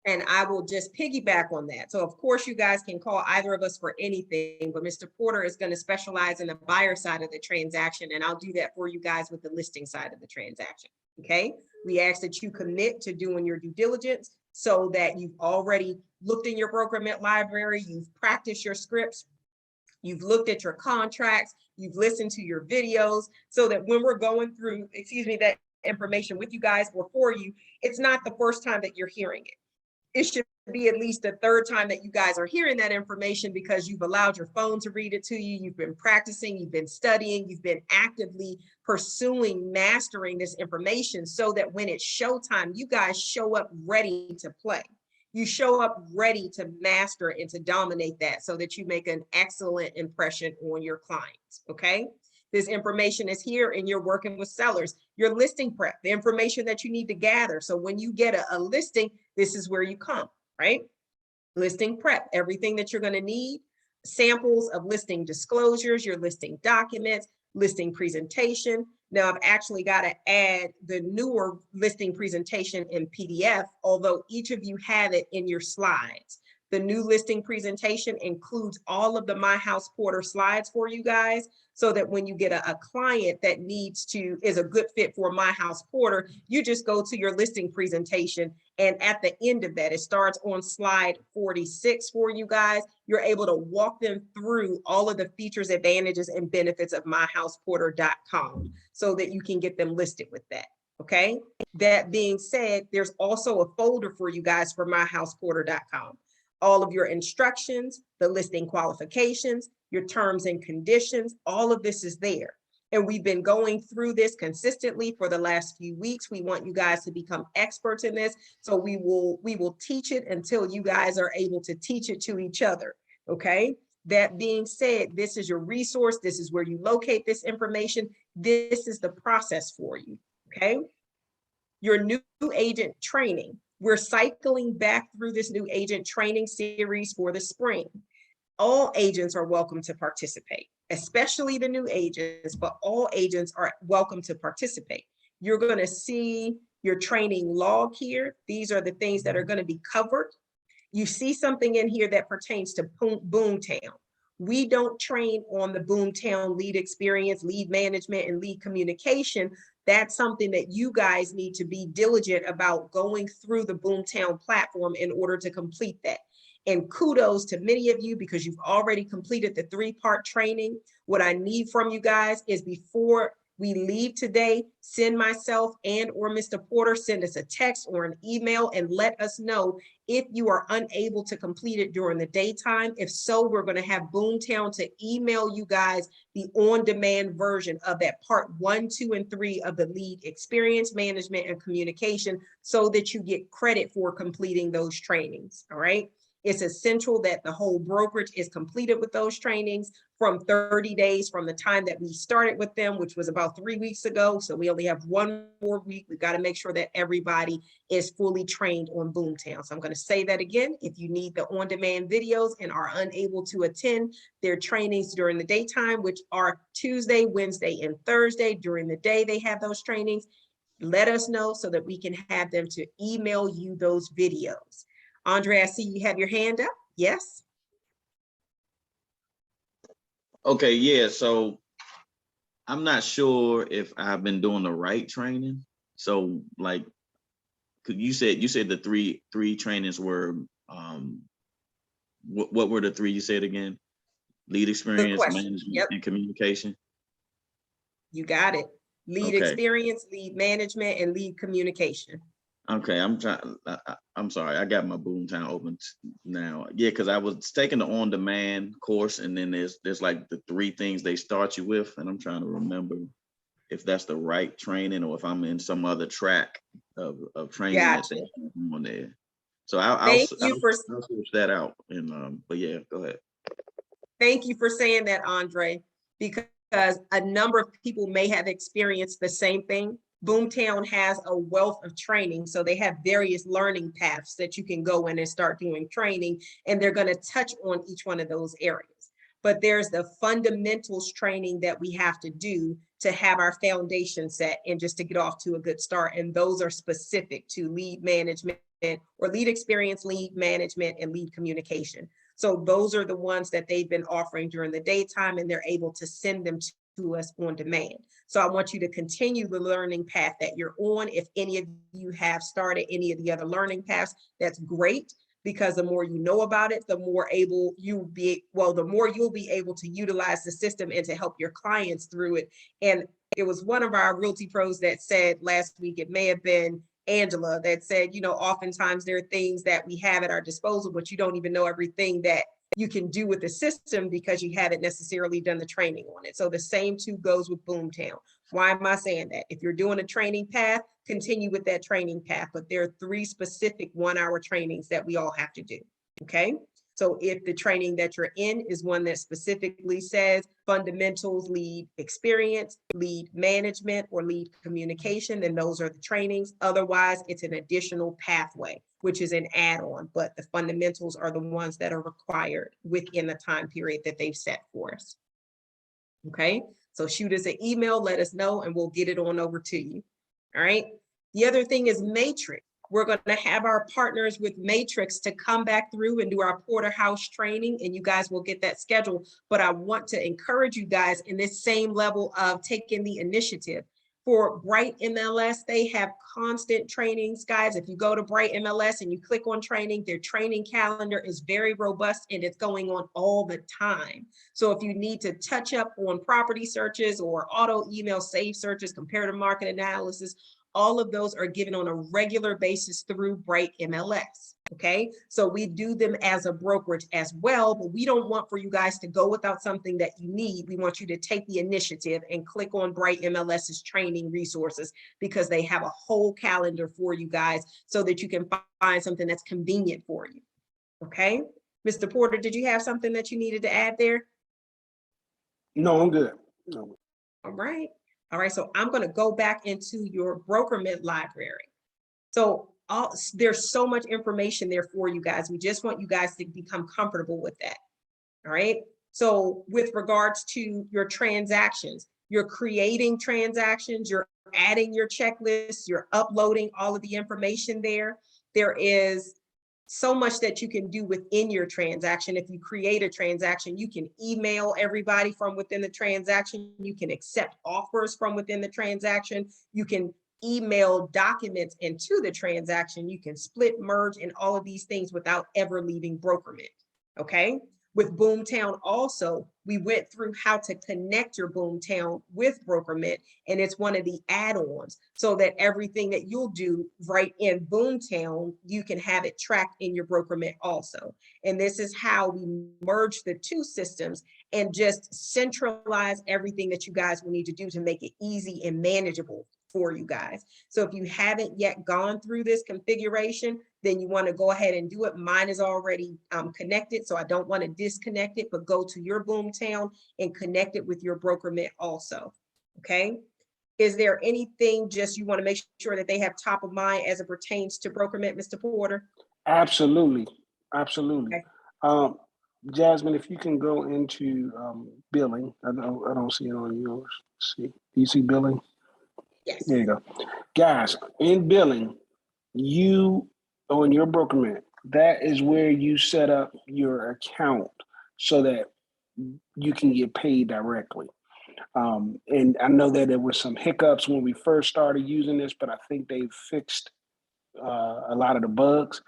And I will just piggyback on that. So of course you guys can call either of us for anything, but Mr. Porter is going to specialize in the buyer side of the transaction, and I'll do that for you guys with the listing side of the transaction. Okay. We ask that you commit to doing your due diligence so that you've already looked in your BrokerMent library, you've practiced your scripts, you've looked at your contracts, you've listened to your videos, so that when we're going through, that information with you guys or for you, it's not the first time that you're hearing it. It should be at least the third time that you guys are hearing that information because you've allowed your phone to read it to you. You've been practicing, you've been studying, you've been actively pursuing mastering this information so that when it's showtime, you guys show up ready to play. You show up ready to master and to dominate that so that you make an excellent impression on your clients, okay? This information is here and you're working with sellers. Your listing prep, the information that you need to gather. So when you get a listing, this is where you come, right? Listing prep, everything that you're going to need, samples of listing disclosures, your listing documents, listing presentation. Now I've actually got to add the newer listing presentation in PDF, although each of you have it in your slides. The new listing presentation includes all of the My House Porter slides for you guys, so that when you get a client that is a good fit for My House Porter, you just go to your listing presentation. And at the end of that, it starts on slide 46 for you guys. You're able to walk them through all of the features, advantages, and benefits of myhouseporter.com so that you can get them listed with that. Okay. That being said, there's also a folder for you guys for myhouseporter.com. All of your instructions, the listing qualifications, your terms and conditions, all of this is there. And we've been going through this consistently for the last few weeks. We want you guys to become experts in this. So we will teach it until you guys are able to teach it to each other. Okay. That being said, this is your resource. This is where you locate this information. This is the process for you. Okay. Your new agent training. We're cycling back through this new agent training series for the spring. All agents are welcome to participate, especially the new agents, but all agents are welcome to participate. You're going to see your training log here. These are the things that are going to be covered. You see something in here that pertains to Boomtown. We don't train on the Boomtown lead experience, lead management, and lead communication. That's something that you guys need to be diligent about going through the Boomtown platform in order to complete that. And kudos to many of you because you've already completed the 3-part training. What I need from you guys is before we leave today, send myself and or Mr. Porter, send us a text or an email and let us know if you are unable to complete it during the daytime. If so, we're going to have Boomtown to email you guys the on-demand version of that part 1, 2, and 3 of the lead experience management and communication so that you get credit for completing those trainings. All right. It's essential that the whole brokerage is completed with those trainings from 30 days from the time that we started with them, which was about 3 weeks ago. So we only have 1 more week. We've got to make sure that everybody is fully trained on Boomtown. So I'm going to say that again. If you need the on-demand videos and are unable to attend their trainings during the daytime, which are Tuesday, Wednesday, and Thursday, during the day they have those trainings, let us know so that we can have them to email you those videos. Andre, I see you have your hand up. Yes. Okay, yeah, so I'm not sure if I've been doing the right training. So like, could you said the three trainings were what were the 3 you said again? Lead experience, question. management, Yep. and communication. You got it. Lead Okay. experience, lead management, and lead communication. Okay, I'm sorry, I got my Boomtown open now. Yeah, because I was taking the on-demand course, and then there's like the 3 things they start you with, and I'm trying to remember if that's the right training or if I'm in some other track of training that they have on there. So I'll switch that out. And but yeah, go ahead. Thank you for saying that, Andre, because a number of people may have experienced the same thing. Boomtown has a wealth of training, so they have various learning paths that you can go in and start doing training, and they're going to touch on each one of those areas. But there's the fundamentals training that we have to do to have our foundation set and just to get off to a good start, and those are specific to lead management or lead experience, lead management, and lead communication. So those are the ones that they've been offering during the daytime, and they're able to send them to us on demand. So I want you to continue the learning path that you're on. If any of you have started any of the other learning paths, that's great, because the more you know about it, the more able you'll be, the more you'll be able to utilize the system and to help your clients through it. And it was one of our Realty pros that said last week, it may have been Angela, that said, oftentimes there are things that we have at our disposal, but you don't even know everything that you can do with the system because you haven't necessarily done the training on it. So the same too goes with Boomtown. Why am I saying that? If you're doing a training path, continue with that training path, but there are 3 specific 1-hour trainings that we all have to do, okay? So if the training that you're in is one that specifically says fundamentals, lead experience, lead management, or lead communication, then those are the trainings. Otherwise, it's an additional pathway, which is an add-on, but the fundamentals are the ones that are required within the time period that they've set for us. Okay, so shoot us an email, let us know, and we'll get it on over to you. All right. The other thing is Matrix. We're going to have our partners with Matrix to come back through and do our Porterhouse training, and you guys will get that scheduled. But I want to encourage you guys in this same level of taking the initiative. For Bright MLS, they have constant trainings, guys. If you go to Bright MLS and you click on training, their training calendar is very robust and it's going on all the time. So if you need to touch up on property searches or auto email save searches, comparative market analysis, all of those are given on a regular basis through Bright MLS. Okay, so we do them as a brokerage as well, but we don't want for you guys to go without something that you need. We want you to take the initiative and click on Bright MLS's training resources, because they have a whole calendar for you guys so that you can find something that's convenient for you. Okay, Mr. Porter, did you have something that you needed to add there? No, I'm good. No. All right. All right. So I'm going to go back into your BrokerMint library. So there's so much information there for you guys. We just want you guys to become comfortable with that. All right. So with regards to your transactions, you're creating transactions, you're adding your checklists, you're uploading all of the information there. There is so much that you can do within your transaction. If you create a transaction, you can email everybody from within the transaction. You can accept offers from within the transaction. You can email documents into the transaction. You can split, merge, and all of these things without ever leaving BrokerMint. Okay. With Boomtown also, we went through how to connect your Boomtown with BrokerMint, and it's one of the add-ons, so that everything that you'll do right in Boomtown, you can have it tracked in your BrokerMint also. And this is how we merge the two systems and just centralize everything that you guys will need to do to make it easy and manageable for you guys. So if you haven't yet gone through this configuration, then you want to go ahead and do it. Mine is already connected, so I don't want to disconnect it, but go to your Boomtown and connect it with your BrokerMint also. Okay. Is there anything just you want to make sure that they have top of mind as it pertains to BrokerMint, Mr. Porter? Absolutely. Absolutely. Okay. Jasmine, if you can go into billing. I don't see it on yours. Let's see. Do you see billing? Yes. There you go. Guys, in billing, you on your BrokerMint, that is where you set up your account so that you can get paid directly. And I know that there were some hiccups when we first started using this, but I think they've fixed a lot of the bugs.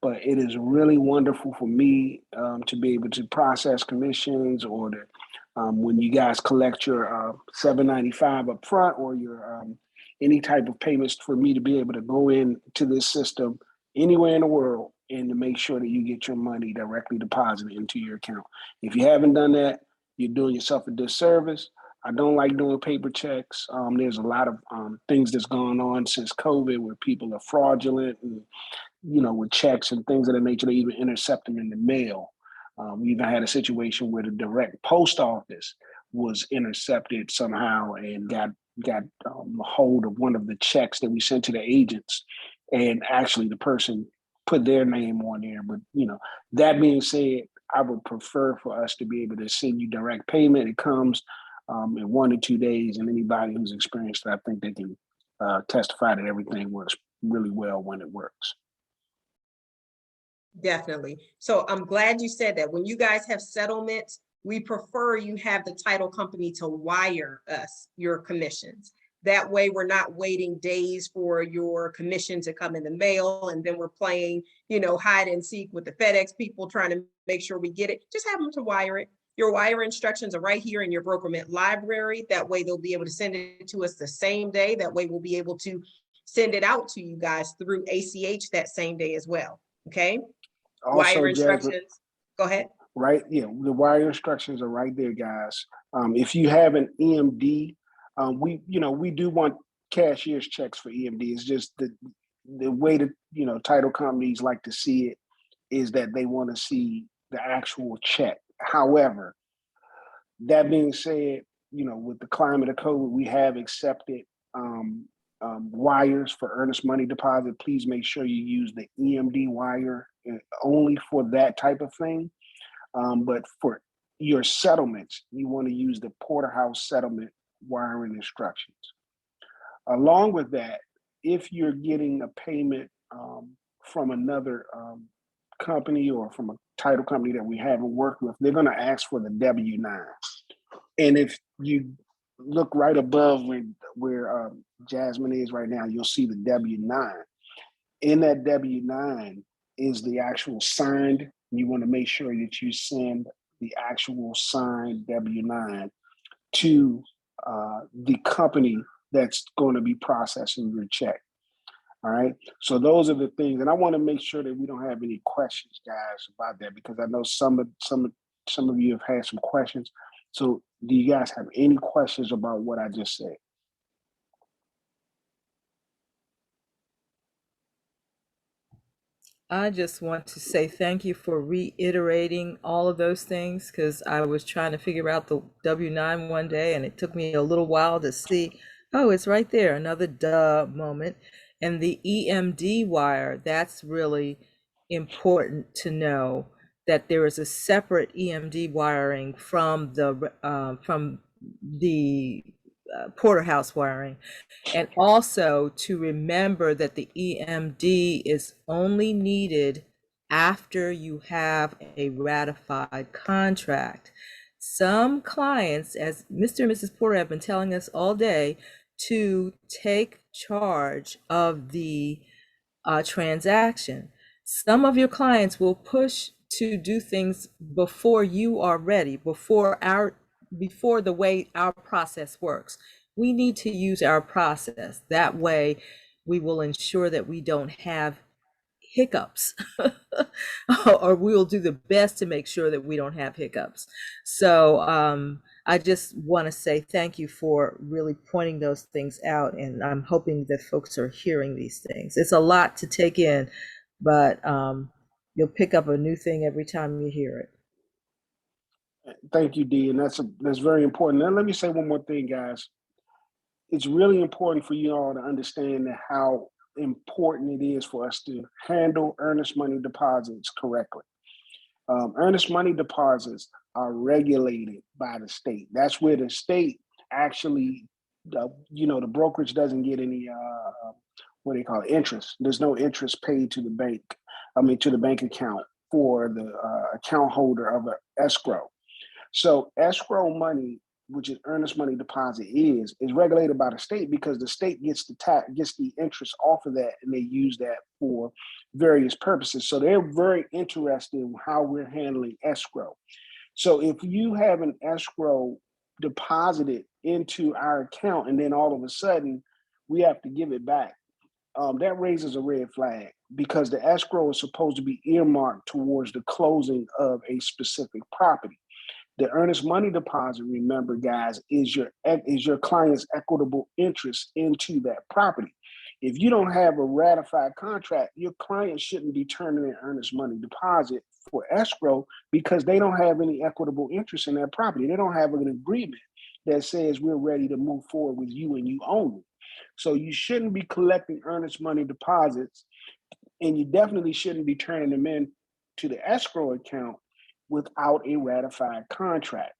But it is really wonderful for me to be able to process commissions, or to when you guys collect your $7.95 up front, or your any type of payments, for me to be able to go into this system anywhere in the world and to make sure that you get your money directly deposited into your account. If you haven't done that, you're doing yourself a disservice. I don't like doing paper checks. There's a lot of things that's gone on since COVID where people are fraudulent and, with checks and things of that nature. They even intercept them in the mail. We even had a situation where the direct post office was intercepted somehow and got a hold of one of the checks that we sent to the agents, and actually the person put their name on there. But that being said, I would prefer for us to be able to send you direct payment. It comes in 1 to 2 days, and anybody who's experienced it, I think they can testify that everything works really well when it works. Definitely. So I'm glad you said that. When you guys have settlements, we prefer you have the title company to wire us your commissions. That way we're not waiting days for your commission to come in the mail, and then we're playing, hide and seek with the FedEx people trying to make sure we get it. Just have them to wire it. Your wire instructions are right here in your BrokerMint library. That way they'll be able to send it to us the same day. That way we'll be able to send it out to you guys through ACH that same day as well. Okay. Also, wire instructions. Jasmine, go ahead. Right. Yeah. The wire instructions are right there, guys. If you have an EMD, we do want cashier's checks for EMD. It's just the way that, title companies like to see it is that they want to see the actual check. However, that being said, with the climate of COVID, we have accepted wires for earnest money deposit. Please make sure you use the EMD wire only for that type of thing. But for your settlements, you want to use the Porterhouse settlement wiring instructions. Along with that, if you're getting a payment from another company or from a title company that we haven't worked with, they're going to ask for the W-9. And if you look right above where Jasmine is right now, you'll see the W-9. In that W-9 is the actual signed. You want to make sure that you send the actual signed W-9 to the company that's going to be processing your check. All right. So those are the things, and I want to make sure that we don't have any questions, guys, about that, because I know some of you have had some questions. So do you guys have any questions about what I just said? I just want to say thank you for reiterating all of those things, because I was trying to figure out the W-9 one day and it took me a little while to see, oh, it's right there, another duh moment. And the EMD wire, that's really important to know, that there is a separate EMD wiring from the porterhouse wiring. And also to remember that the EMD is only needed after you have a ratified contract. Some clients, as Mr. and Mrs. Porter have been telling us all day, to take charge of the transaction. Some of your clients will push to do things before you are ready, before the way our process works. We need to use our process. That way we will ensure that we don't have hiccups or we will do the best to make sure that we don't have hiccups. So I just want to say thank you for really pointing those things out, and I'm hoping that folks are hearing these things. It's a lot to take in, but you'll pick up a new thing every time you hear it. Thank you, Dee, and that's very important. Now let me say one more thing, guys. It's really important for you all to understand how important it is for us to handle earnest money deposits correctly. Earnest money deposits are regulated by the state. That's where the state actually, the brokerage doesn't get any, what do you call it, interest. There's no interest paid to the bank, to the bank account for the account holder of an escrow. So escrow money, which is earnest money deposit, is regulated by the state because the state gets the interest off of that, and they use that for various purposes. So they're very interested in how we're handling escrow. So if you have an escrow deposited into our account and then all of a sudden we have to give it back, that raises a red flag, because the escrow is supposed to be earmarked towards the closing of a specific property. The earnest money deposit, remember, guys, is your client's equitable interest into that property. If you don't have a ratified contract, your client shouldn't be turning in earnest money deposit for escrow, because they don't have any equitable interest in that property. They don't have an agreement that says we're ready to move forward with you and you own it. So you shouldn't be collecting earnest money deposits, and you definitely shouldn't be turning them in to the escrow account without a ratified contract.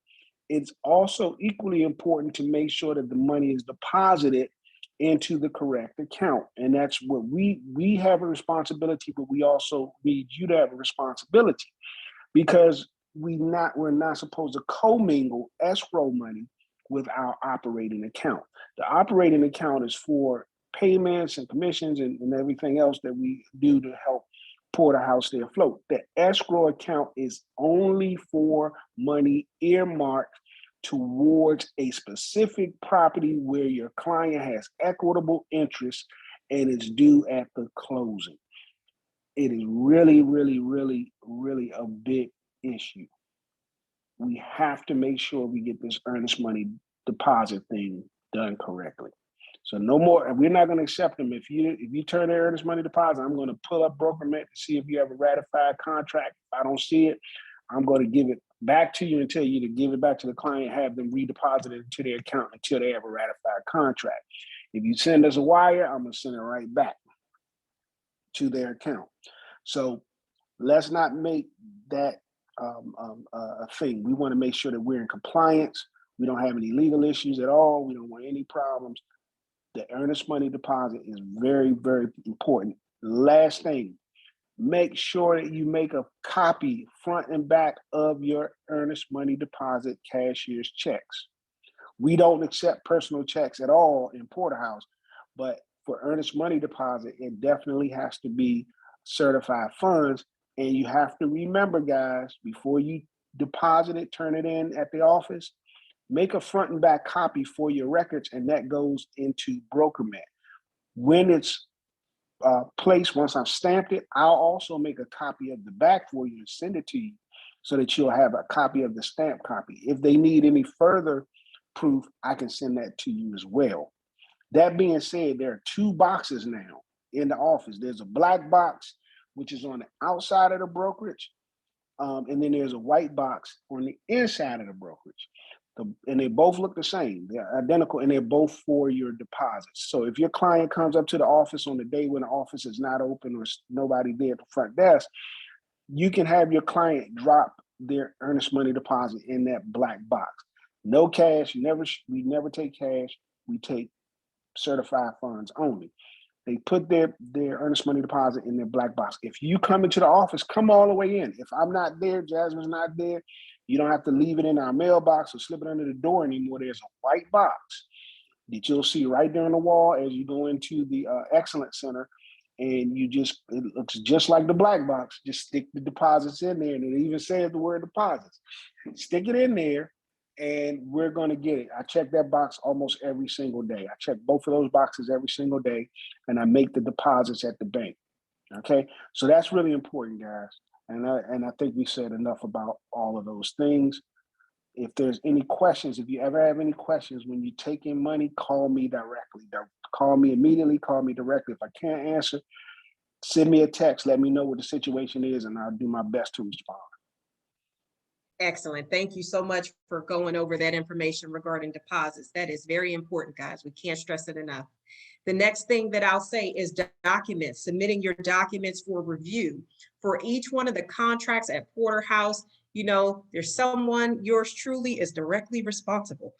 It's also equally important to make sure that the money is deposited into the correct account. And that's what we have a responsibility, but we also need you to have a responsibility, because we're not supposed to commingle escrow money with our operating account. The operating account is for payments and commissions and everything else that we do to help porterhouse stay afloat. The escrow account is only for money earmarked towards a specific property where your client has equitable interest and is due at the closing. It is really, really, really, really a big issue. We have to make sure we get this earnest money deposit thing done correctly. So no more, we're not going to accept them. If you turn the earnest money deposit, I'm going to pull up BrokerMet to see if you have a ratified contract. If I don't see it, I'm going to give it back to you and tell you to give it back to the client, have them redeposit it into their account until they have a ratified contract. If you send us a wire, I'm going to send it right back to their account. So let's not make that a thing. We want to make sure that we're in compliance. We don't have any legal issues at all. We don't want any problems. The earnest money deposit is very, very important. Last thing, make sure that you make a copy front and back of your earnest money deposit cashier's checks. We don't accept personal checks at all in Porterhouse, but for earnest money deposit, it definitely has to be certified funds. And you have to remember, guys, before you deposit it, turn it in at the office, make a front and back copy for your records, and that goes into BrokerMet. When it's placed, once I've stamped it, I'll also make a copy of the back for you and send it to you so that you'll have a copy of the stamped copy. If they need any further proof, I can send that to you as well. That being said, there are 2 boxes now in the office. There's a black box, which is on the outside of the brokerage, and then there's a white box on the inside of the brokerage. And they both look the same. They're identical, and they're both for your deposits. So if your client comes up to the office on the day when the office is not open or nobody there at the front desk, you can have your client drop their earnest money deposit in that black box. No cash. We never take cash. We take certified funds only. They put their earnest money deposit in their black box. If you come into the office, come all the way in. If I'm not there, Jasmine's not there, you don't have to leave it in our mailbox or slip it under the door anymore. There's a white box that you'll see right there on the wall as you go into the Excellence Center. And it looks just like the black box. Just stick the deposits in there. And it even says the word deposits. Stick it in there, and we're going to get it. I check that box almost every single day. I check both of those boxes every single day, and I make the deposits at the bank. Okay, so that's really important, guys. And I think we said enough about all of those things. If there's any questions, if you ever have any questions when you take in money, call me directly. Call me immediately, call me directly. If I can't answer, send me a text, let me know what the situation is, and I'll do my best to respond. Excellent. Thank you so much for going over that information regarding deposits. That is very important, guys. We can't stress it enough. The next thing that I'll say is documents, submitting your documents for review. For each one of the contracts at Porterhouse, there's someone, yours truly is directly responsible.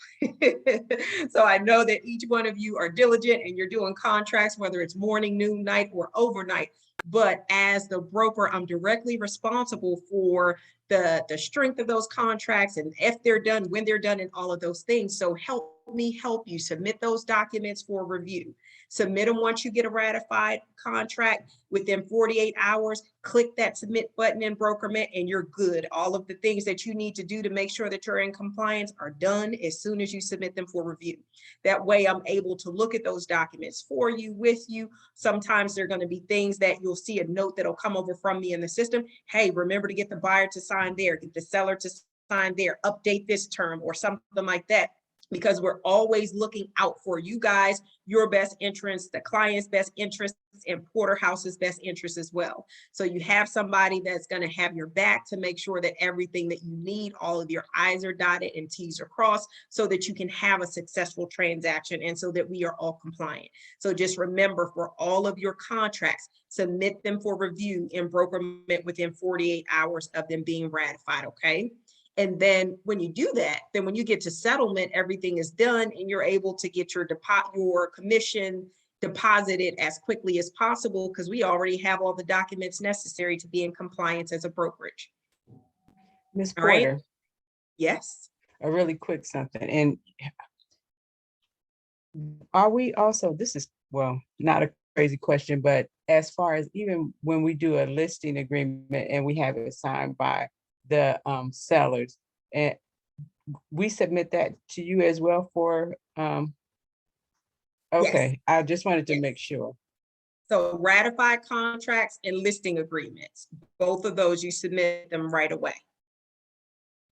So I know that each one of you are diligent and you're doing contracts, whether it's morning, noon, night, or overnight. But as the broker, I'm directly responsible for the strength of those contracts and if they're done, when they're done, and all of those things. So help me help you submit those documents for review. Submit them once you get a ratified contract. Within 48 hours, click that submit button in BrokerMet and you're good. All of the things that you need to do to make sure that you're in compliance are done as soon as you submit them for review. That way I'm able to look at those documents for you, with you. Sometimes there are going to be things that you'll see a note that'll come over from me in the system. Hey, remember to get the buyer to sign there, get the seller to sign there, update this term or something like that. Because we're always looking out for you guys, your best interests, the client's best interests, and Porterhouse's best interests as well. So you have somebody that's going to have your back to make sure that everything that you need, all of your I's are dotted and T's are crossed, so that you can have a successful transaction and so that we are all compliant. So just remember, for all of your contracts, submit them for review in BrokerMet within 48 hours of them being ratified, okay? And then when you do that, then when you get to settlement, everything is done and you're able to get your commission deposited as quickly as possible, because we already have all the documents necessary to be in compliance as a brokerage. Ms. All right? Porter, Yes. a really quick something. And are we also, this is, well, not a crazy question, but as far as even when we do a listing agreement and we have it signed by the sellers, and we submit that to you as well for okay. Yes. I just wanted to make sure. So ratified contracts and listing agreements, both of those, you submit them right away.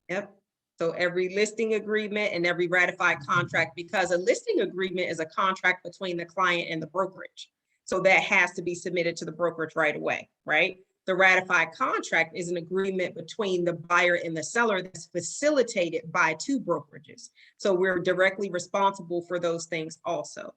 Yep. So every listing agreement and every ratified contract, because a listing agreement is a contract between the client and the brokerage. So that has to be submitted to the brokerage right away, right? The ratified contract is an agreement between the buyer and the seller that's facilitated by 2 brokerages. So we're directly responsible for those things also.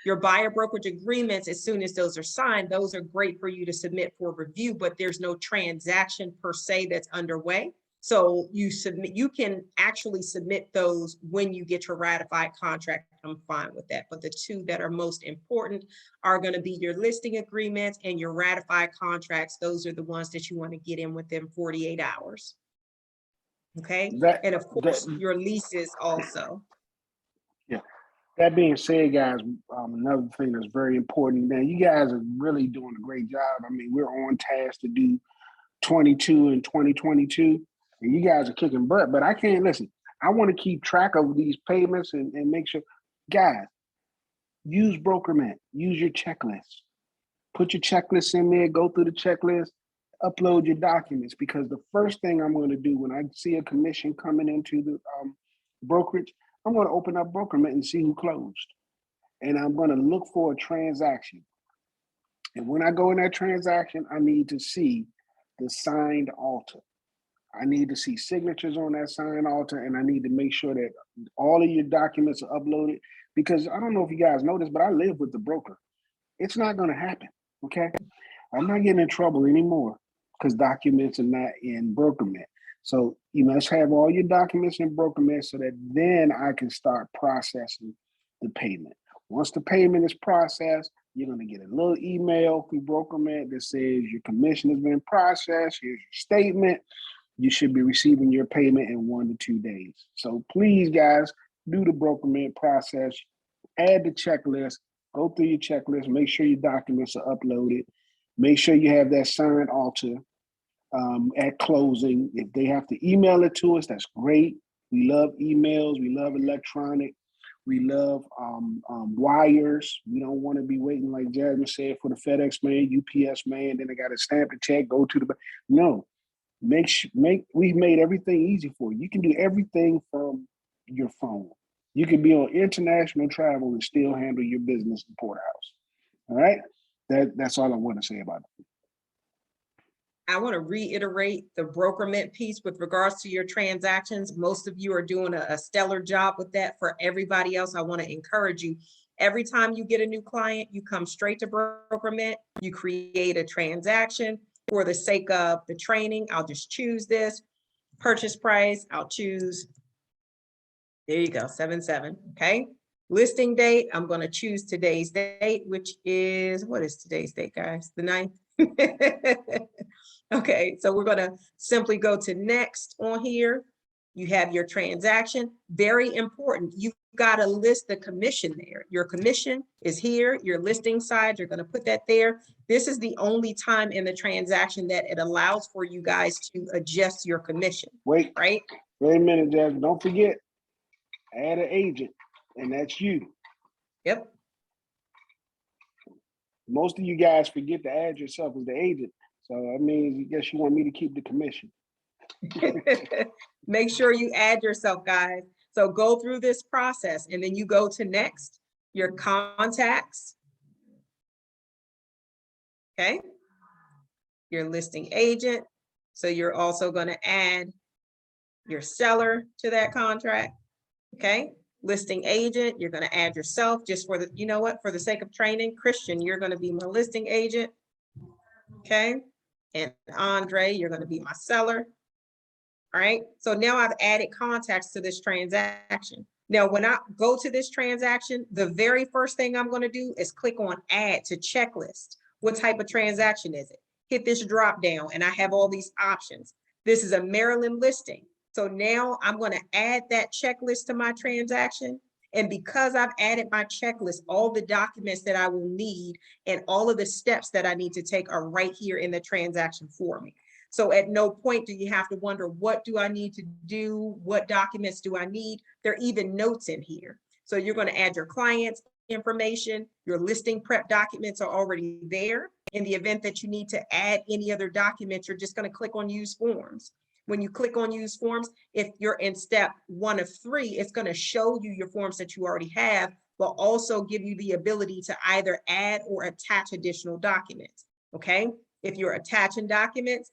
Your buyer brokerage agreements, as soon as those are signed, those are great for you to submit for review, but there's no transaction per se that's underway. So you can actually submit those when you get your ratified contract. I'm fine with that. But the 2 that are most important are going to be your listing agreements and your ratified contracts. Those are the ones that you want to get in within 48 hours. Okay. And of course, your leases also. Yeah. That being said, guys, another thing that's very important. Now, you guys are really doing a great job. I mean, we're on task to do 22 in 2022. And you guys are kicking butt, but I can't listen. I want to keep track of these payments and make sure, guys, use BrokerMint, use your checklist. Put your checklist in there, go through the checklist, upload your documents, because the first thing I'm going to do when I see a commission coming into the brokerage, I'm going to open up BrokerMint and see who closed. And I'm going to look for a transaction. And when I go in that transaction, I need to see the signed altar. I need to see signatures on that signed altar, and I need to make sure that all of your documents are uploaded, because I don't know if you guys know this, but I live with the broker. It's not going to happen, okay? I'm not getting in trouble anymore because documents are not in BrokerMint. So you must have all your documents in BrokerMint so that then I can start processing the payment. Once the payment is processed, you're going to get a little email from BrokerMint that says your commission has been processed. Here's your statement. You should be receiving your payment in 1 to 2 days. So please, guys, do the BrokerMint process. Add the checklist. Go through your checklist. Make sure your documents are uploaded. Make sure you have that signed altar at closing. If they have to email it to us, that's great. We love emails. We love electronic. We love wires. We don't want to be waiting, like Jasmine said, for the FedEx man, UPS man. Then they got to stamp the check, go to the bank. No, we've made everything easy for you. You can do everything from your phone. You can be on international travel and still handle your business in Porterhouse. All right, that's all I want to say about it. I want to reiterate the BrokerMint piece with regards to your transactions. Most of you are doing a stellar job with that. For everybody else, I want to encourage you. Every time you get a new client, you come straight to BrokerMint, you create a transaction. For the sake of the training, I'll just choose this. Purchase price, I'll choose, there you go, 7/7, okay? Listing date, I'm going to choose today's date, which is, what is today's date, guys? The 9th? Okay, so we're going to simply go to next on here. You have your transaction. Very important. You've got to list the commission there. Your commission is here. Your listing side, you're going to put that there. This is the only time in the transaction that it allows for you guys to adjust your commission. Wait a minute, Jasmine. Don't forget, add an agent, and that's you. Yep. Most of you guys forget to add yourself as the agent. So that means, I guess you want me to keep the commission. Make sure you add yourself, guys. So go through this process and then you go to next, your contacts. Okay. Your listing agent. So you're also going to add your seller to that contract. Okay. Listing agent, you're going to add yourself just for the, you know what, for the sake of training. Christian, you're going to be my listing agent. Okay. And Andre, you're going to be my seller. All right. So now I've added contacts to this transaction. Now, when I go to this transaction, the very first thing I'm going to do is click on add to checklist. What type of transaction is it? Hit this drop down and I have all these options. This is a Maryland listing. So now I'm going to add that checklist to my transaction. And because I've added my checklist, all the documents that I will need and all of the steps that I need to take are right here in the transaction for me. So at no point do you have to wonder, what do I need to do? What documents do I need? There are even notes in here. So you're going to add your client's information. Your listing prep documents are already there. In the event that you need to add any other documents, you're just going to click on use forms. When you click on use forms, if you're in step 1 of 3, it's going to show you your forms that you already have, but also give you the ability to either add or attach additional documents. Okay. If you're attaching documents,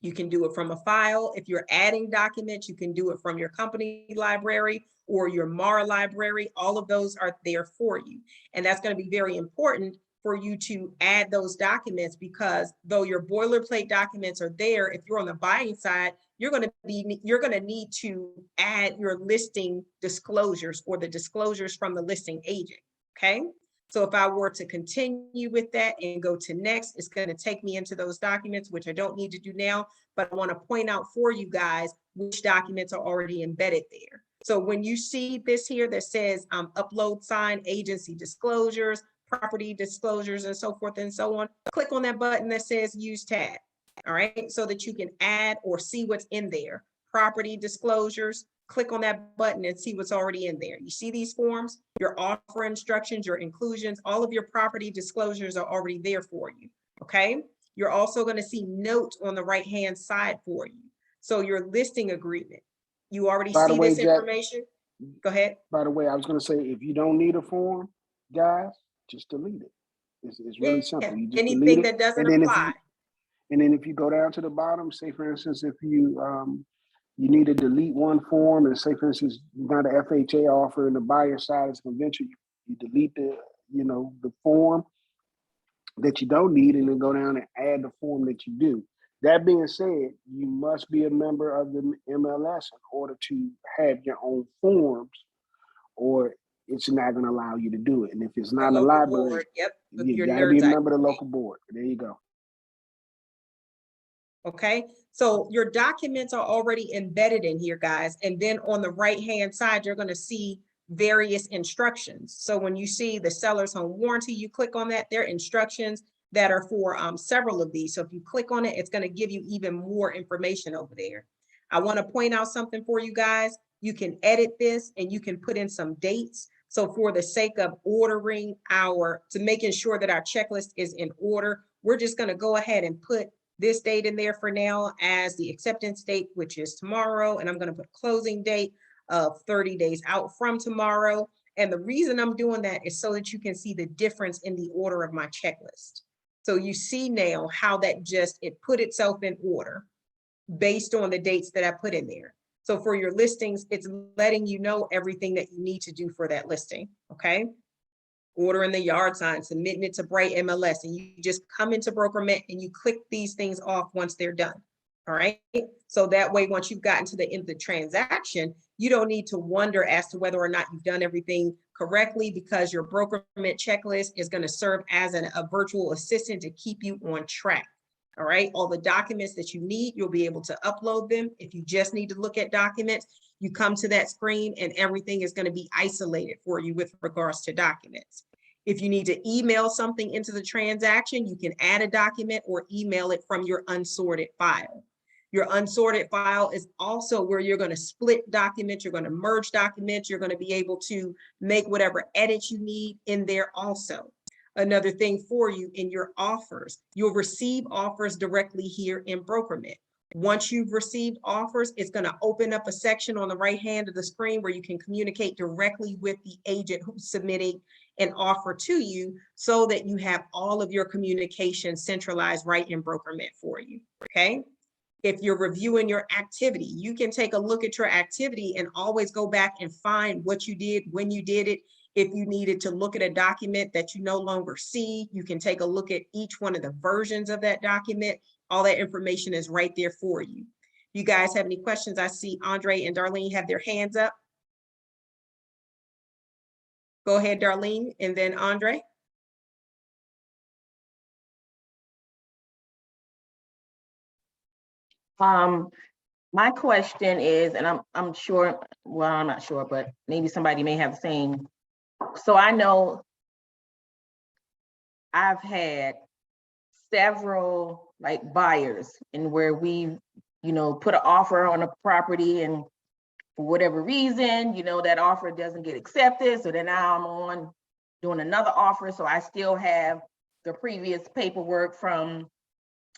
you can do it from a file. If you're adding documents, you can do it from your company library or your MAR library. All of those are there for you. And that's going to be very important for you to add those documents, because though your boilerplate documents are there, if you're on the buying side, you're going to need to add your listing disclosures or the disclosures from the listing agent. Okay. So if I were to continue with that and go to next, it's going to take me into those documents, which I don't need to do now, but I want to point out for you guys which documents are already embedded there. So when you see this here that says upload sign, agency disclosures, property disclosures, and so forth and so on, click on that button that says use tab. All right, so that you can add or see what's in there. Property disclosures, click on that button and see what's already in there. You see these forms, your offer instructions, your inclusions, all of your property disclosures are already there for you, okay? You're also gonna see notes on the right-hand side for you. So your listing agreement, you already By the see way, this Jack, information? Go ahead. by the way, I was gonna say, if you don't need a form, guys, just delete it. It's really simple. You just delete Anything it. that doesn't And then apply. if you go down to the bottom, say for instance, if you need to delete one form, and say for instance, you got an FHA offer and the buyer side is conventional, you delete the form that you don't need, and then go down and add the form that you do. That being said, you must be a member of the MLS in order to have your own forms, or it's not going to allow you to do it. And if it's not in the local library, board, yep, with you your got to be a NERDS member of the ID. local board. There you go. Okay, so your documents are already embedded in here, guys. And then on the right-hand side, you're gonna see various instructions. So when you see the seller's home warranty, you click on that, there are instructions that are for several of these. So if you click on it, it's gonna give you even more information over there. I wanna point out something for you guys. You can edit this and you can put in some dates. So for the sake of making sure that our checklist is in order, we're just gonna go ahead and put this date in there for now as the acceptance date, which is tomorrow. And I'm going to put closing date of 30 days out from tomorrow. And the reason I'm doing that is so that you can see the difference in the order of my checklist. So you see now how it put itself in order based on the dates that I put in there. So for your listings, it's letting you know everything that you need to do for that listing, okay? Ordering the yard sign, submitting it to Bright MLS, and you just come into BrokerMint and you click these things off once they're done. All right. So that way, once you've gotten to the end of the transaction, you don't need to wonder as to whether or not you've done everything correctly, because your BrokerMint checklist is going to serve as a virtual assistant to keep you on track. All right. All the documents that you need, you'll be able to upload them. If you just need to look at documents, you come to that screen and everything is going to be isolated for you with regards to documents. If you need to email something into the transaction, you can add a document or email it from your unsorted file. Your unsorted file is also where you're going to split documents, you're going to merge documents, you're going to be able to make whatever edits you need in there also. Another thing for you in your offers, you'll receive offers directly here in BrokerMint. Once you've received offers, it's going to open up a section on the right hand of the screen where you can communicate directly with the agent who's submitting an offer to you, so that you have all of your communication centralized right in BrokerMint for you, okay? If you're reviewing your activity, you can take a look at your activity and always go back and find what you did, when you did it. If you needed to look at a document that you no longer see, you can take a look at each one of the versions of that document. All that information is right there for you. You guys have any questions? I see Andre and Darlene have their hands up. Go ahead, Darlene, and then Andre. My question is, and I'm sure, well, I'm not sure, but maybe somebody may have the same. So I know I've had several like buyers, and where we, put an offer on a property, and for whatever reason, that offer doesn't get accepted. So then now I'm on doing another offer. So I still have the previous paperwork from,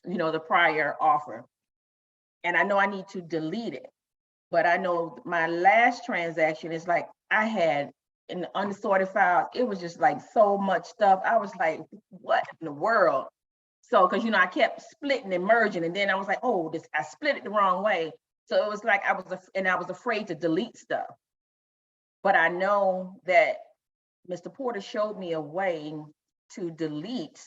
the prior offer. And I know I need to delete it. But I know my last transaction is like, I had in the unsorted files, it was just like so much stuff. I was like, what in the world? So, because, I kept splitting and merging, and then I was like, oh, I split it the wrong way. So it was like, I was afraid to delete stuff. But I know that Mr. Porter showed me a way to delete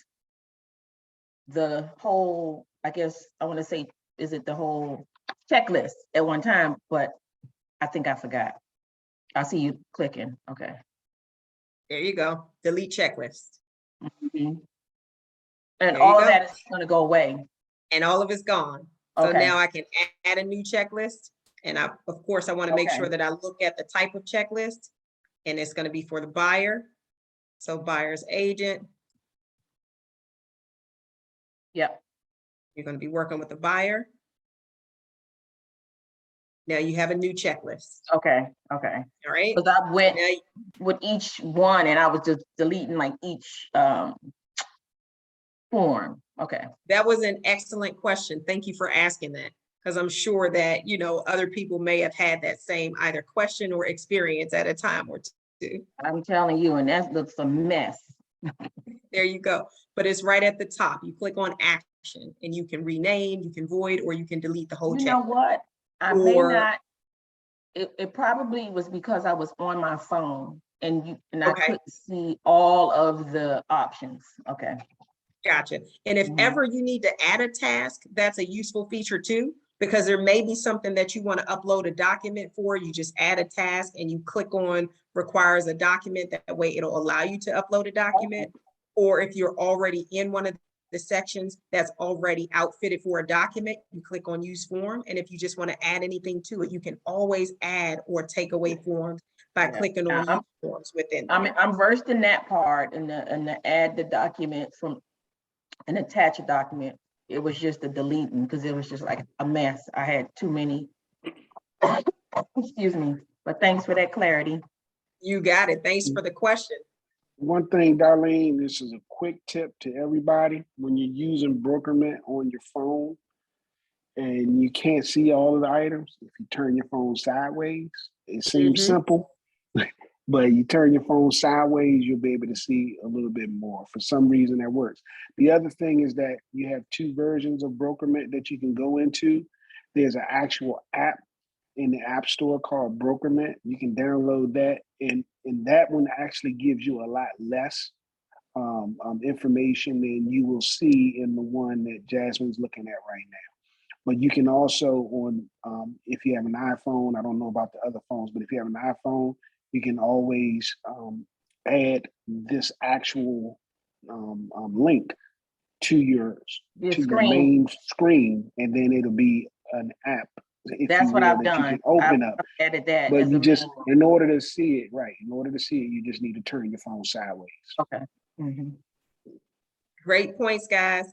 the whole, I guess I want to say, is it the whole checklist at one time? But I think I forgot. I see you clicking. Okay. There you go. Delete checklist. Mm-hmm. And There all you of go. that is going to go away. And all of it's gone. So Okay. now I can add a new checklist. And of course, I want to make Okay. sure that I look at the type of checklist, and it's going to be for the buyer. So buyer's agent. Yep. You're going to be working with the buyer. Now you have a new checklist. Okay. All right. Because I went Now, with each one and I was just deleting like each form. Okay. that was an excellent question. Thank you for asking that. Because I'm sure that, other people may have had that same either question or experience at a time or two. I'm telling you, and that looks a mess. There you go. But it's right at the top. You click on action and you can rename, you can void, or you can delete the whole You know check. what? I may Or- not, it probably was because I was on my phone and I Okay. couldn't see all of the options. Okay. Gotcha. And if Mhm. ever you need to add a task, that's a useful feature too, because there may be something that you want to upload a document for. You just add a task and you click on requires a document. That way it'll allow you to upload a document. Or if you're already in one of the sections that's already outfitted for a document, you click on use form. And if you just want to add anything to it, you can always add or take away forms by clicking on use forms within there. I'm versed in that part and the add the document from and attach a document. It was just a deleting because it was just like a mess. I had too many. Excuse me. But thanks for that clarity. You got it. Thanks for the question. One thing, Darlene, this is a quick tip to everybody. When you're using Brokerment on your phone and you can't see all of the items, if you turn your phone sideways, it seems simple, but you turn your phone sideways, you'll be able to see a little bit more. For some reason, that works. The other thing is that you have two versions of Brokerment that you can go into. There's an actual app in the App Store called Brokerment. You can download that, and that one actually gives you a lot less information than you will see in the one that Jasmine's looking at right now. But you can also if you have an iPhone, I don't know about the other phones, but if you have an iPhone, you can always add this actual link to your main screen, and then it'll be an app. That's what I've done. You can open up. Added that. But you just, in order to see it, you just need to turn your phone sideways. Okay. Great points, guys.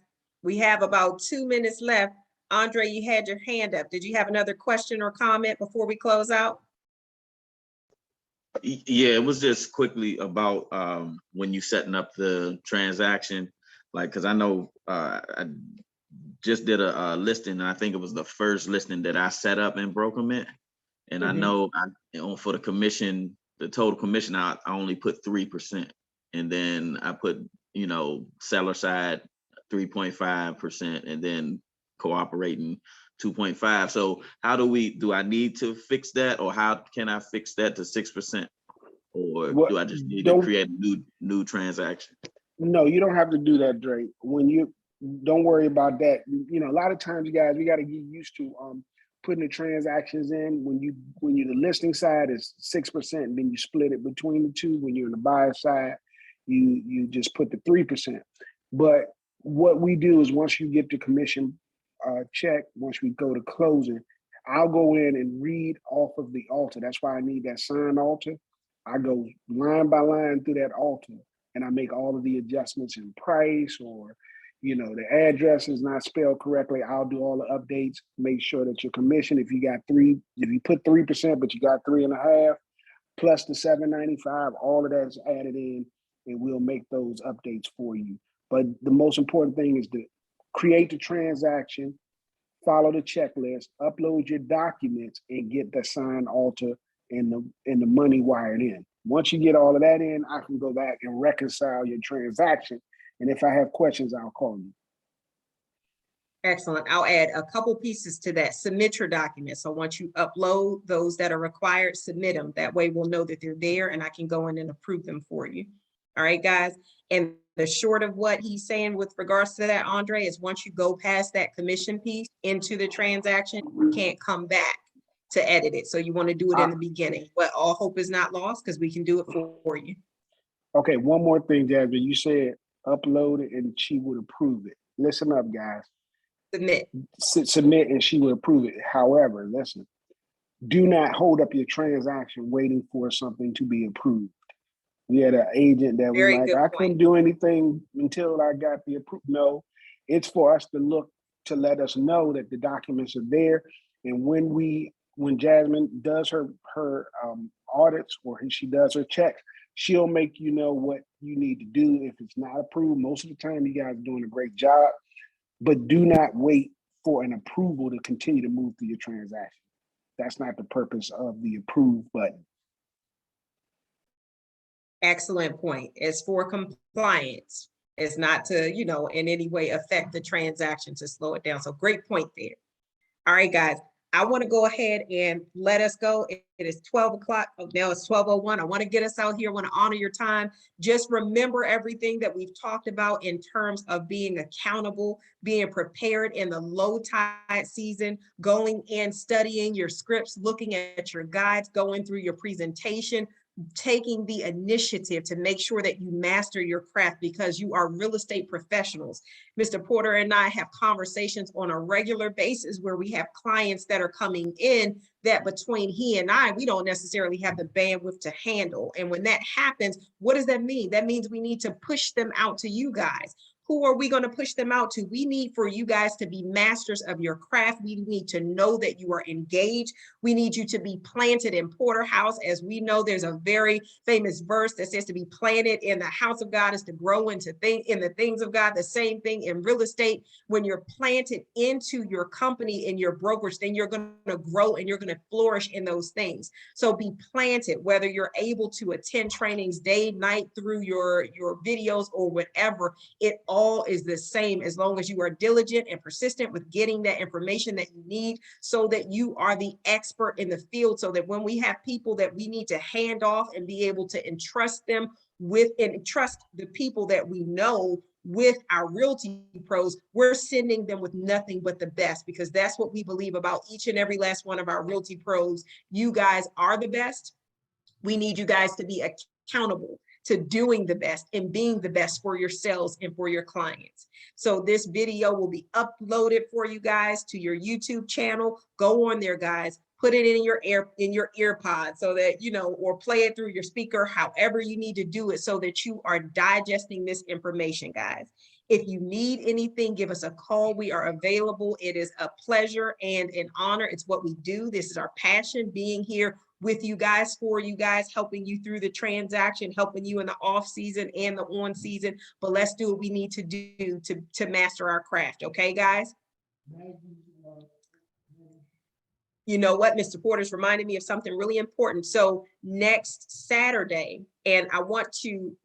We have about 2 minutes left. Andre, you had your hand up. Did you have another question or comment before we close out? Yeah, it was just quickly about when you setting up the transaction, like, because I know I just did a listing, and I think it was the first listing that I set up in Brokerment, and I know for the commission, the total commission, I only put 3%, and then I put seller side 3.5%, and then cooperating 2.5. So how do I need to fix that, or how can I fix that to 6%? Or do I just need to create a new transaction? No, you don't have to do that, Drake. Don't worry about that. A lot of times, you guys, we got to get used to putting the transactions in. When you're the listing side, is 6%, and then you split it between the two. When you're in the buyer side, you just put the 3%. But what we do is, once you get the commission check, once we go to closing, I'll go in and read off of the altar. That's why I need that signed altar. I go line by line through that altar, and I make all of the adjustments in price, or the address is not spelled correctly. I'll do all the updates, make sure that your commission, if you put 3%, but you got 3.5 plus the $7.95, all of that is added in, and we'll make those updates for you. But the most important thing is to create the transaction, follow the checklist, upload your documents, and get the signed altar and the money wired in. Once you get all of that in, I can go back and reconcile your transaction. And if I have questions, I'll call you. Excellent. I'll add a couple pieces to that. Submit your documents. So once you upload those that are required, submit them. That way we'll know that they're there, and I can go in and approve them for you. All right, guys. And the short of what he's saying with regards to that, Andre, is once you go past that commission piece into the transaction, you can't come back to edit it. So you want to do it in the beginning, but all hope is not lost, because we can do it for you. Okay, one more thing, Jasmine. You said upload it and she would approve it. Listen up, guys. Submit. Submit and she would approve it. However, listen, do not hold up your transaction waiting for something to be approved. We had an agent that was like, I couldn't do anything until I got the approval. No, it's for us to look to let us know that the documents are there. And when we when Jasmine does her audits or she does her checks, she'll make you know what you need to do if it's not approved. Most of the time, you guys are doing a great job, but do not wait for an approval to continue to move through your transaction. That's not the purpose of the approve button. Excellent point. It's for compliance. It's not to, you know, in any way affect the transaction to slow it down. So great point there. All right, guys, I want to go ahead and let us go. It is 12 o'clock. Oh, now it's 12:01. I want to get us out here. I want to honor your time. Just remember everything that we've talked about in terms of being accountable, being prepared in the low tide season, going in, studying your scripts, looking at your guides, going through your presentation, taking the initiative to make sure that you master your craft because you are real estate professionals. Mr. Porter and I have conversations on a regular basis where we have clients that are coming in that between he and I, we don't necessarily have the bandwidth to handle. And when that happens, what does that mean? That means we need to push them out to you guys. Who are we going to push them out to? We need for you guys to be masters of your craft. We need to know that you are engaged. We need you to be planted in Porterhouse. As we know, there's a very famous verse that says to be planted in the house of God is to grow into in the things of God. The same thing in real estate. When you're planted into your company, in your brokerage, then you're going to grow and you're going to flourish in those things. So be planted, whether you're able to attend trainings day, night through your videos or whatever. It all is the same as long as you are diligent and persistent with getting that information that you need so that you are the expert in the field, so that when we have people that we need to hand off and be able to entrust them with and trust the people that we know with our realty pros, we're sending them with nothing but the best, because that's what we believe about each and every last one of our realty pros. You guys are the best. We need you guys to be accountable to doing the best and being the best for yourselves and for your clients. So this video will be uploaded for you guys to your YouTube channel. Go on there, guys. Put it in your ear pod so that, you know, or play it through your speaker, however you need to do it so that you are digesting this information, guys. If you need anything, give us a call. We are available. It is a pleasure and an honor. It's what we do. This is our passion, being here with you guys, for you guys, helping you through the transaction, helping you in the off season and the on season. But let's do what we need to do to master our craft. Okay, guys? You know what? Mr. Porter's reminded me of something really important. So next Saturday, and I want to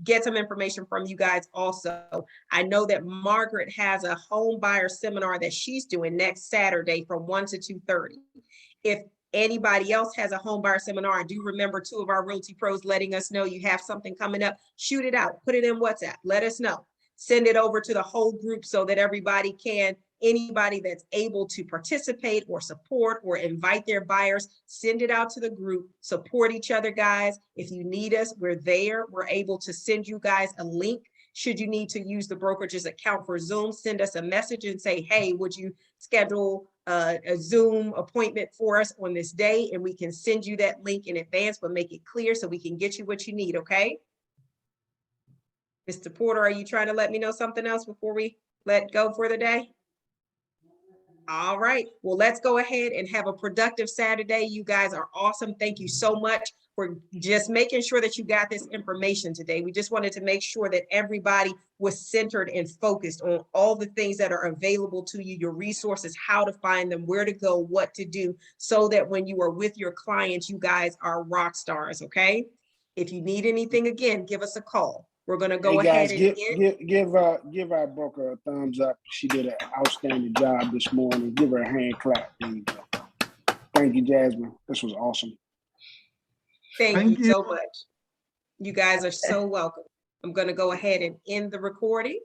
get some information from you guys also. I know that Margaret has a home buyer seminar that she's doing next Saturday from 1 to 2:30. If anybody else has a home buyer seminar, I do remember 2 of our realty pros letting us know you have something coming up. Shoot it out, put it in WhatsApp, let us know. Send it over to the whole group so that everybody can, anybody that's able to participate or support or invite their buyers, send it out to the group, support each other, guys. If you need us, we're there. We're able to send you guys a link. Should you need to use the brokerage's account for Zoom, send us a message and say, hey, would you schedule a Zoom appointment for us on this day? And we can send you that link in advance, but make it clear so we can get you what you need, okay? Mr. Porter, are you trying to let me know something else before we let go for the day? All right, well, let's go ahead and have a productive Saturday. You guys are awesome. Thank you so much for just making sure that you got this information today. We just wanted to make sure that everybody was centered and focused on all the things that are available to you, your resources, how to find them, where to go, what to do, so that when you are with your clients, you guys are rock stars, okay? If you need anything, again, give us a call. We're going to go ahead and give our broker a thumbs up. She did an outstanding job this morning. Give her a hand clap. There you go. Thank you, Jasmine. This was awesome. Thank you so much. You guys are so welcome. I'm going to go ahead and end the recording.